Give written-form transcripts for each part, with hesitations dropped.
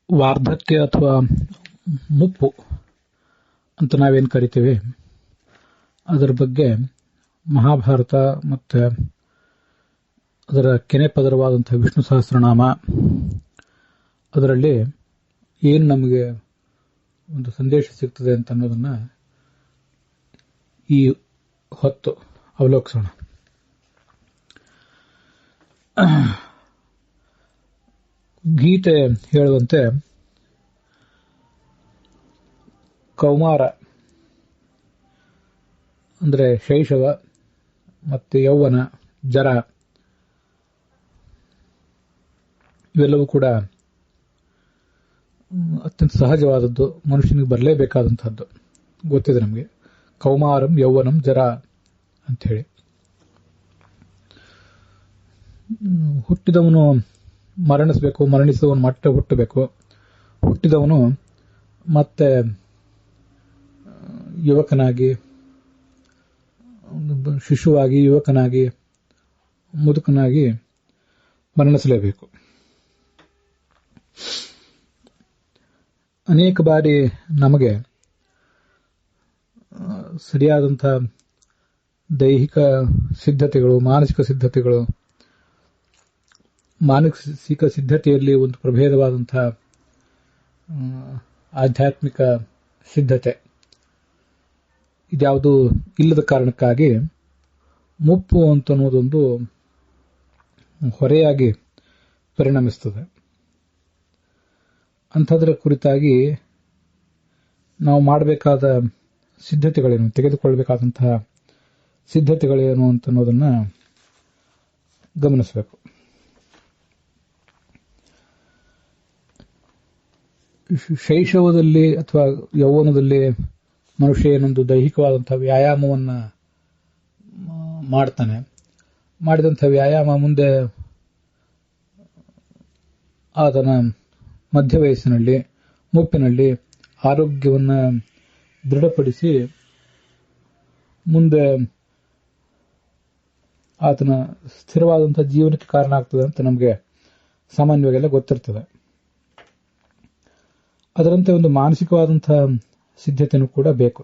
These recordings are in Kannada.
ವಾರ್ಧಕ್ಯ ಅಥವಾ ಮುಪ್ಪು ಅಂತ ನಾವೇನು ಕರಿತೀವಿ, ಅದರ ಬಗ್ಗೆ ಮಹಾಭಾರತ ಮತ್ತು ಅದರ ಕೆನೆಪದರವಾದಂಥ ವಿಷ್ಣು ಸಹಸ್ರನಾಮ, ಅದರಲ್ಲಿ ಏನು ನಮಗೆ ಒಂದು ಸಂದೇಶ ಸಿಗ್ತದೆ ಅಂತ ಅನ್ನೋದನ್ನು ಈ ಹೊತ್ತು ಅವಲೋಕಿಸೋಣ. ಗೀತೆ ಹೇಳುವಂತೆ ಕೌಮಾರ ಅಂದರೆ ಶೈಶವ ಮತ್ತು ಯೌವನ, ಜರ ಇವೆಲ್ಲವೂ ಕೂಡ ಅತ್ಯಂತ ಸಹಜವಾದದ್ದು, ಮನುಷ್ಯನಿಗೆ ಬರಲೇಬೇಕಾದಂಥದ್ದು. ಗೊತ್ತಿದೆ ನಮಗೆ, ಕೌಮಾರಂ ಯೌವನಂ ಜರ ಅಂಥೇಳಿ. ಹುಟ್ಟಿದವನು ಮರಣಿಸಬೇಕು, ಮರಣಿಸಿದವನು ಮತ್ತೆ ಹುಟ್ಟಬೇಕು, ಹುಟ್ಟಿದವನು ಮತ್ತೆ ಯುವಕನಾಗಿ, ಶಿಶುವಾಗಿ, ಯುವಕನಾಗಿ, ಮುದುಕನಾಗಿ ಮರಣಿಸಲೇಬೇಕು. ಅನೇಕ ಬಾರಿ ನಮಗೆ ಸರಿಯಾದಂಥ ದೈಹಿಕ ಸಿದ್ಧತೆಗಳು, ಮಾನಸಿಕ ಸಿದ್ಧತೆಗಳು, ಮಾನಸಿಕ ಸಿದ್ಧತೆಯಲ್ಲಿ ಒಂದು ಪ್ರಭೇದವಾದಂಥ ಆಧ್ಯಾತ್ಮಿಕ ಸಿದ್ಧತೆ ಇದ್ಯಾವುದು ಇಲ್ಲದ ಕಾರಣಕ್ಕಾಗಿ ಮುಪ್ಪು ಅಂತನ್ನೋದೊಂದು ಹೊರೆಯಾಗಿ ಪರಿಣಮಿಸ್ತದೆ. ಅಂಥದ್ರ ಕುರಿತಾಗಿ ನಾವು ಮಾಡಬೇಕಾದ ಸಿದ್ಧತೆಗಳೇನು, ತೆಗೆದುಕೊಳ್ಳಬೇಕಾದಂತಹ ಸಿದ್ಧತೆಗಳೇನು ಅಂತನ್ನೋದನ್ನು ಗಮನಿಸಬೇಕು. ಶೈಶವದಲ್ಲಿ ಅಥವಾ ಯೌವನದಲ್ಲಿ ಮನುಷ್ಯ ಏನೊಂದು ದೈಹಿಕವಾದಂಥ ವ್ಯಾಯಾಮವನ್ನು ಮಾಡ್ತಾನೆ. ಮಾಡಿದಂಥ ವ್ಯಾಯಾಮ ಮುಂದೆ ಆತನ ಮಧ್ಯ ವಯಸ್ಸಿನಲ್ಲಿ, ಮುಪ್ಪಿನಲ್ಲಿ ಆರೋಗ್ಯವನ್ನು ದೃಢಪಡಿಸಿ ಮುಂದೆ ಆತನ ಸ್ಥಿರವಾದಂಥ ಜೀವನಕ್ಕೆ ಕಾರಣ ಆಗ್ತದೆ ಅಂತ ನಮಗೆ ಸಾಮಾನ್ಯವಾಗೆಲ್ಲ ಗೊತ್ತಿರ್ತದೆ. ಅದರಂತೆ ಒಂದು ಮಾನಸಿಕವಾದಂಥ ಸಿದ್ಧತೆಯೂ ಕೂಡ ಬೇಕು.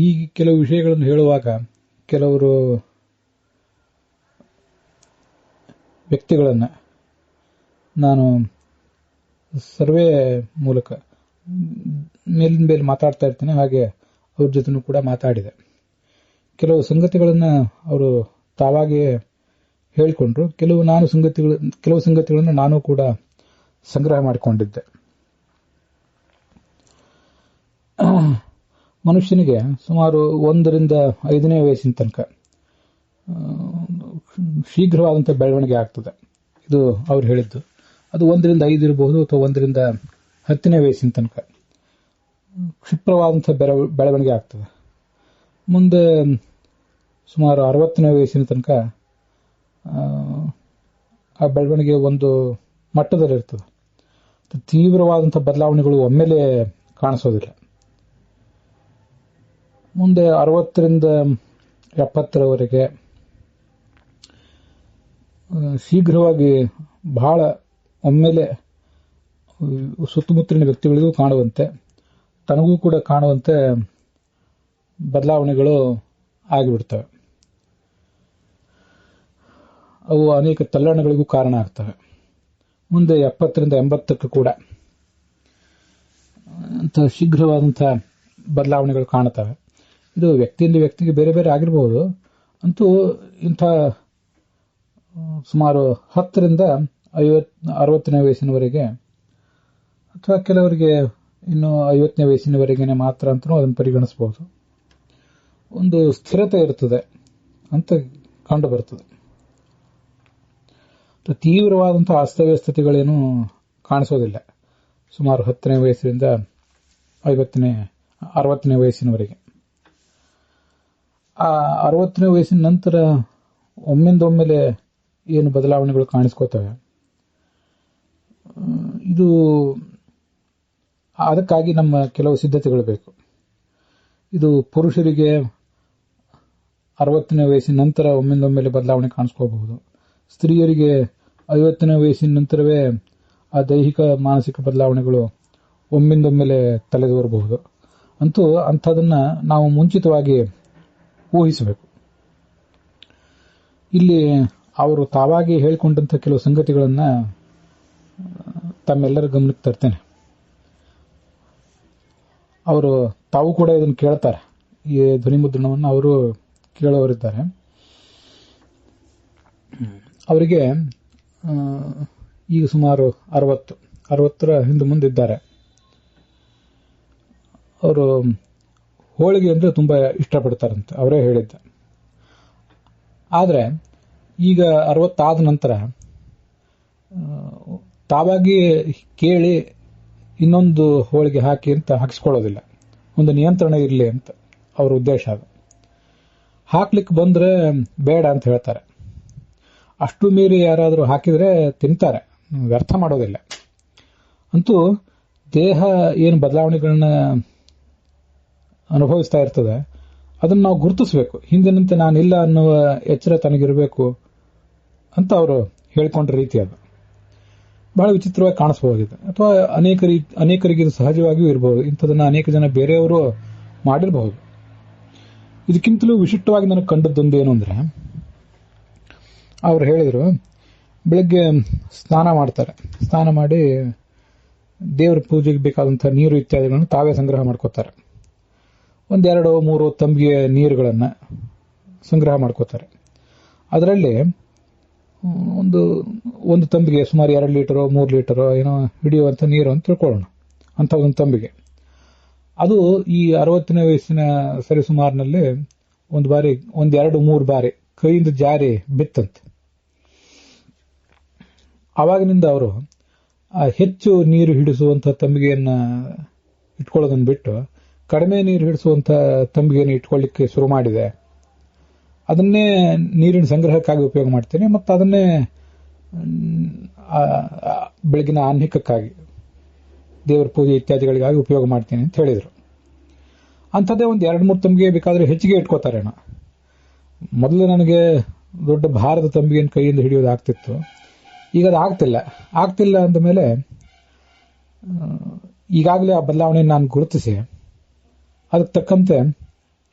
ಈ ಕೆಲವು ವಿಷಯಗಳನ್ನು ಹೇಳುವಾಗ ಕೆಲವರು ವ್ಯಕ್ತಿಗಳನ್ನು ನಾನು ಸರ್ವೆ ಮೂಲಕ ಮೇಲಿನ ಮೇಲೆ ಮಾತಾಡ್ತಾ ಇರ್ತೇನೆ, ಹಾಗೆ ಅವ್ರ ಜೊತೆನೂ ಕೂಡ ಮಾತಾಡಿದೆ. ಕೆಲವು ಸಂಗತಿಗಳನ್ನು ಅವರು ತಾವಾಗಿಯೇ ಹೇಳಿಕೊಂಡ್ರು, ಕೆಲವು ಸಂಗತಿಗಳನ್ನು ನಾನು ಕೂಡ ಸಂಗ್ರಹ ಮಾಡಿಕೊಂಡಿದ್ದೆ. ಮನುಷ್ಯನಿಗೆ ಸುಮಾರು 1ರಿಂದ 5ನೇ ವಯಸ್ಸಿನ ತನಕ ಶೀಘ್ರವಾದಂಥ ಬೆಳವಣಿಗೆ ಆಗ್ತದೆ. ಇದು ಅವ್ರು ಹೇಳಿದ್ದು. ಅದು 1ರಿಂದ 5 ಇರಬಹುದು ಅಥವಾ 1ರಿಂದ 10ನೇ ವಯಸ್ಸಿನ ತನಕ ಕ್ಷಿಪ್ರವಾದಂಥ ಬೆಳವಣಿಗೆ ಆಗ್ತದೆ. ಮುಂದೆ ಸುಮಾರು 60ನೇ ವಯಸ್ಸಿನ ತನಕ ಆ ಬೆಳವಣಿಗೆ ಒಂದು ಮಟ್ಟದಲ್ಲಿರ್ತದೆ. ತೀವ್ರವಾದಂಥ ಬದಲಾವಣೆಗಳು ಒಮ್ಮೆಲೆ ಕಾಣಿಸೋದಿಲ್ಲ. ಮುಂದೆ 60ರಿಂದ 70ರವರೆಗೆ ಶೀಘ್ರವಾಗಿ ಬಹಳ ಒಮ್ಮೆಲೆ ಸುತ್ತಮುತ್ತಲಿನ ವ್ಯಕ್ತಿಗಳಿಗೂ ಕಾಣುವಂತೆ, ತನಗೂ ಕೂಡ ಕಾಣುವಂತೆ ಬದಲಾವಣೆಗಳು ಆಗಿಬಿಡ್ತವೆ. ಅವು ಅನೇಕ ತಲ್ಲಣಗಳಿಗೂ ಕಾರಣ ಆಗ್ತವೆ. ಮುಂದೆ 70ರಿಂದ 80ಕ್ಕೂ ಕೂಡ ಅಂಥ ಶೀಘ್ರವಾದಂಥ ಬದಲಾವಣೆಗಳು ಕಾಣುತ್ತವೆ. ಇದು ವ್ಯಕ್ತಿಯಿಂದ ವ್ಯಕ್ತಿಗೆ ಬೇರೆ ಬೇರೆ ಆಗಿರಬಹುದು. ಅಂತೂ ಇಂಥ ಸುಮಾರು 10ರಿಂದ 60ನೇ ವಯಸ್ಸಿನವರೆಗೆ ಅಥವಾ ಕೆಲವರಿಗೆ ಇನ್ನು 50ನೇ ವಯಸ್ಸಿನವರೆಗೆ ಮಾತ್ರ ಅಂತಲೂ ಅದನ್ನು ಪರಿಗಣಿಸಬಹುದು, ಒಂದು ಸ್ಥಿರತೆ ಇರ್ತದೆ ಅಂತ ಕಂಡು ಬರ್ತದೆ. ತೀವ್ರವಾದಂಥ ಅಸ್ತವ್ಯಸ್ತತೆಗಳೇನು ಕಾಣಿಸೋದಿಲ್ಲ ಸುಮಾರು 10ನೇ ವಯಸ್ಸಿನಿಂದ 60ನೇ ವಯಸ್ಸಿನವರೆಗೆ. ಆ 60ನೇ ವಯಸ್ಸಿನ ನಂತರ ಒಮ್ಮೆಂದೊಮ್ಮೆಲೆ ಏನು ಬದಲಾವಣೆಗಳು ಕಾಣಿಸ್ಕೋತವೆ, ಇದು ಅದಕ್ಕಾಗಿ ನಮ್ಮ ಕೆಲವು ಸಿದ್ಧತೆಗಳು ಬೇಕು. ಇದು ಪುರುಷರಿಗೆ 60ನೇ ವಯಸ್ಸಿನ ನಂತರ ಒಮ್ಮೆಂದೊಮ್ಮೆಲೆ ಬದಲಾವಣೆ ಕಾಣಿಸ್ಕೋಬಹುದು. ಸ್ತ್ರೀಯರಿಗೆ 50ನೇ ವಯಸ್ಸಿನ ನಂತರವೇ ಆ ದೈಹಿಕ ಮಾನಸಿಕ ಬದಲಾವಣೆಗಳು ಒಮ್ಮಿಂದೊಮ್ಮೆಲೆ ತಲೆದೋರಬಹುದು. ಅಂತೂ ಅಂಥದನ್ನ ನಾವು ಮುಂಚಿತವಾಗಿ ಊಹಿಸಬೇಕು. ಇಲ್ಲಿ ಅವರು ತಾವಾಗಿ ಹೇಳಿಕೊಂಡಂಥ ಕೆಲವು ಸಂಗತಿಗಳನ್ನ ತಮ್ಮೆಲ್ಲರ ಗಮನಕ್ಕೆ ತರ್ತೇನೆ. ಅವರು ತಾವು ಕೂಡ ಇದನ್ನು ಕೇಳ್ತಾರೆ. ಈ ಧ್ವನಿಮುದ್ರಣವನ್ನು ಅವರು ಕೇಳೋರಿದ್ದಾರೆ. ಅವರಿಗೆ ಈಗ ಸುಮಾರು 60ರ ಹಿಂದೆ ಮುಂದಿದ್ದಾರೆ. ಅವರು ಹೋಳಿಗೆ ಅಂದ್ರೆ ತುಂಬಾ ಇಷ್ಟಪಡ್ತಾರಂತೆ, ಅವರೇ ಹೇಳಿದ್ದ. ಆದರೆ ಈಗ 60 ಆದ ನಂತರ ತಾವಾಗಿ ಕೇಳಿ ಇನ್ನೊಂದು ಹೋಳಿಗೆ ಹಾಕಿ ಅಂತ ಹಾಕಿಸ್ಕೊಳ್ಳೋದಿಲ್ಲ. ಒಂದು ನಿಯಂತ್ರಣ ಇರಲಿ ಅಂತ ಅವ್ರ ಉದ್ದೇಶ. ಅದು ಹಾಕ್ಲಿಕ್ಕೆ ಬಂದ್ರೆ ಬೇಡ ಅಂತ ಹೇಳ್ತಾರೆ. ಅಷ್ಟು ಮೀರಿ ಯಾರಾದರೂ ಹಾಕಿದ್ರೆ ತಿಂತಾರೆ, ವ್ಯರ್ಥ ಮಾಡೋದಿಲ್ಲ. ಅಂತೂ ದೇಹ ಏನು ಬದಲಾವಣೆಗಳನ್ನ ಅನುಭವಿಸ್ತಾ ಇರ್ತದೆ ಅದನ್ನು ನಾವು ಗುರುತಿಸಬೇಕು. ಹಿಂದಿನಂತೆ ನಾನಿಲ್ಲ ಅನ್ನುವ ಎಚ್ಚರ ತನಗಿರಬೇಕು ಅಂತ ಅವರು ಹೇಳಿಕೊಂಡ ರೀತಿ ಅದು ಬಹಳ ವಿಚಿತ್ರವಾಗಿ ಕಾಣಿಸಬಹುದಿದೆ. ಅಥವಾ ಅನೇಕರಿಗೆ ಇದು ಸಹಜವಾಗಿಯೂ ಇರಬಹುದು. ಇಂಥದನ್ನ ಅನೇಕ ಜನ ಬೇರೆಯವರು ಮಾಡಿರಬಹುದು. ಇದಕ್ಕಿಂತಲೂ ವಿಶಿಷ್ಟವಾಗಿ ನನಗೆ ಕಂಡದ್ದೊಂದು ಏನು ಅಂದ್ರೆ, ಅವ್ರು ಹೇಳಿದ್ರು, ಬೆಳಗ್ಗೆ ಸ್ನಾನ ಮಾಡ್ತಾರೆ. ಸ್ನಾನ ಮಾಡಿ ದೇವರ ಪೂಜೆಗೆ ಬೇಕಾದಂತಹ ನೀರು ಇತ್ಯಾದಿಗಳನ್ನು ತಾವೇ ಸಂಗ್ರಹ ಮಾಡ್ಕೋತಾರೆ. 1-2-3 ತಂಬಿಗೆ ನೀರುಗಳನ್ನು ಸಂಗ್ರಹ ಮಾಡ್ಕೋತಾರೆ. ಅದರಲ್ಲಿ ಒಂದು ತಂಬಿಗೆ ಸುಮಾರು 2 ಲೀಟರೋ 3 ಲೀಟರೋ ಏನೋ ಹಿಡಿಯುವಂಥ ನೀರು ಅಂತ ತಿಳ್ಕೊಳ್ಳೋಣ. ಅಂಥ ಒಂದು ತಂಬಿಗೆ ಅದು ಈ 60ನೇ ವಯಸ್ಸಿನ ಸರಿಸುಮಾರಿನಲ್ಲಿ 1-2-3 ಬಾರಿ ಕೈಯಿಂದ ಜಾರಿ ಬಿತ್ತಂತೆ. ಆವಾಗಿನಿಂದ ಅವರು ಹೆಚ್ಚು ನೀರು ಹಿಡಿಸುವಂಥ ತಂಬಿಗೆಯನ್ನ ಇಟ್ಕೊಳ್ಳೋದನ್ನು ಬಿಟ್ಟು ಕಡಿಮೆ ನೀರು ಹಿಡಿಸುವಂಥ ತಂಬಿಗೆಯನ್ನು ಇಟ್ಕೊಳ್ಳಿಕ್ಕೆ ಶುರು ಮಾಡಿದೆ. ಅದನ್ನೇ ನೀರಿನ ಸಂಗ್ರಹಕ್ಕಾಗಿ ಉಪಯೋಗ ಮಾಡ್ತೇನೆ ಮತ್ತು ಅದನ್ನೇ ಬೆಳಗಿನ ಆಹ್ನಿಕಕ್ಕಾಗಿ ದೇವರ ಪೂಜೆ ಇತ್ಯಾದಿಗಳಿಗಾಗಿ ಉಪಯೋಗ ಮಾಡ್ತೇನೆ ಅಂತ ಹೇಳಿದರು. ಅಂಥದ್ದೇ 1-2-3 ತಂಬಿಗೆ ಬೇಕಾದ್ರೆ ಹೆಚ್ಚಿಗೆ ಇಟ್ಕೋತಾರೆ. ಮೊದಲು ನನಗೆ ದೊಡ್ಡ ಭಾರದ ತಂಬಿಗೆಯನ್ನು ಕೈಯಿಂದ ಹಿಡಿಯೋದು ಆಗ್ತಿತ್ತು. ಈಗ ಅದು ಆಗ್ತಿಲ್ಲ ಅಂದ ಮೇಲೆ ಈಗಾಗಲೇ ಆ ಬದಲಾವಣೆಯನ್ನು ನಾನು ಗುರುತಿಸಿ ಅದಕ್ಕೆ ತಕ್ಕಂತೆ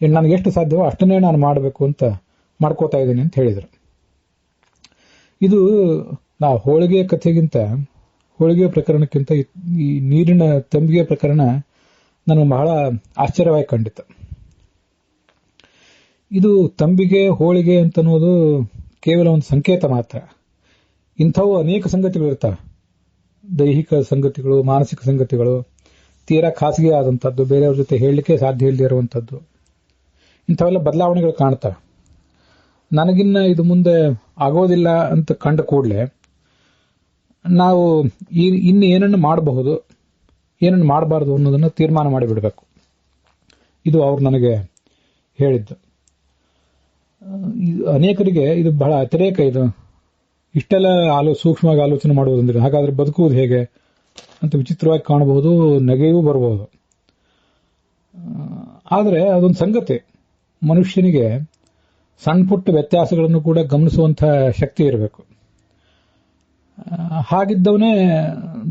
ನನಗೆ ಎಷ್ಟು ಸಾಧ್ಯವೋ ಅಷ್ಟನ್ನೇ ನಾನು ಮಾಡಬೇಕು ಅಂತ ಮಾಡ್ಕೋತಾ ಇದ್ದೀನಿ ಅಂತ ಹೇಳಿದರು. ಇದು ನಾ ಹೋಳಿಗೆ ಕಥೆಗಿಂತ, ಹೋಳಿಗೆ ಪ್ರಕರಣಕ್ಕಿಂತ ಈ ನೀರಿನ ತಂಬಿಗೆ ಪ್ರಕರಣ ನನಗೆ ಬಹಳ ಆಶ್ಚರ್ಯವಾಗಿ ಕಂಡಿತು. ಇದು ತಂಬಿಗೆ ಹೋಳಿಗೆ ಅಂತನ್ನೋದು ಕೇವಲ ಒಂದು ಸಂಕೇತ ಮಾತ್ರ. ಇಂಥವು ಅನೇಕ ಸಂಗತಿಗಳಿರ್ತವೆ. ದೈಹಿಕ ಸಂಗತಿಗಳು, ಮಾನಸಿಕ ಸಂಗತಿಗಳು, ತೀರಾ ಖಾಸಗಿ ಆದಂಥದ್ದು, ಬೇರೆಯವ್ರ ಜೊತೆ ಹೇಳಲಿಕ್ಕೆ ಸಾಧ್ಯ ಇಲ್ಲದೆ ಇರುವಂಥದ್ದು, ಇಂಥವೆಲ್ಲ ಬದಲಾವಣೆಗಳು ಕಾಣ್ತವೆ. ನನಗಿನ್ನ ಇದು ಮುಂದೆ ಆಗೋದಿಲ್ಲ ಅಂತ ಕಂಡ ಕೂಡಲೇ ನಾವು ಇನ್ನು ಏನನ್ನು ಮಾಡಬಹುದು, ಏನನ್ನು ಮಾಡಬಾರ್ದು ಅನ್ನೋದನ್ನು ತೀರ್ಮಾನ ಮಾಡಿಬಿಡಬೇಕು. ಇದು ಅವ್ರು ನನಗೆ ಹೇಳಿದ್ದು. ಅನೇಕರಿಗೆ ಇದು ಬಹಳ ಅತಿರೇಕ. ಇದು ಇಷ್ಟೆಲ್ಲ ಸೂಕ್ಷ್ಮವಾಗಿ ಆಲೋಚನೆ ಮಾಡುವುದಂದ್ರೆ ಹಾಗಾದ್ರೆ ಬದುಕುವುದು ಹೇಗೆ ಅಂತ ವಿಚಿತ್ರವಾಗಿ ಕಾಣಬಹುದು, ನಗೆಯೂ ಬರಬಹುದು. ಆದರೆ ಅದೊಂದು ಸಂಗತಿ, ಮನುಷ್ಯನಿಗೆ ಸಣ್ಣ ಪುಟ್ಟ ವ್ಯತ್ಯಾಸಗಳನ್ನು ಕೂಡ ಗಮನಿಸುವಂತಹ ಶಕ್ತಿ ಇರಬೇಕು. ಹಾಗಿದ್ದವನೇ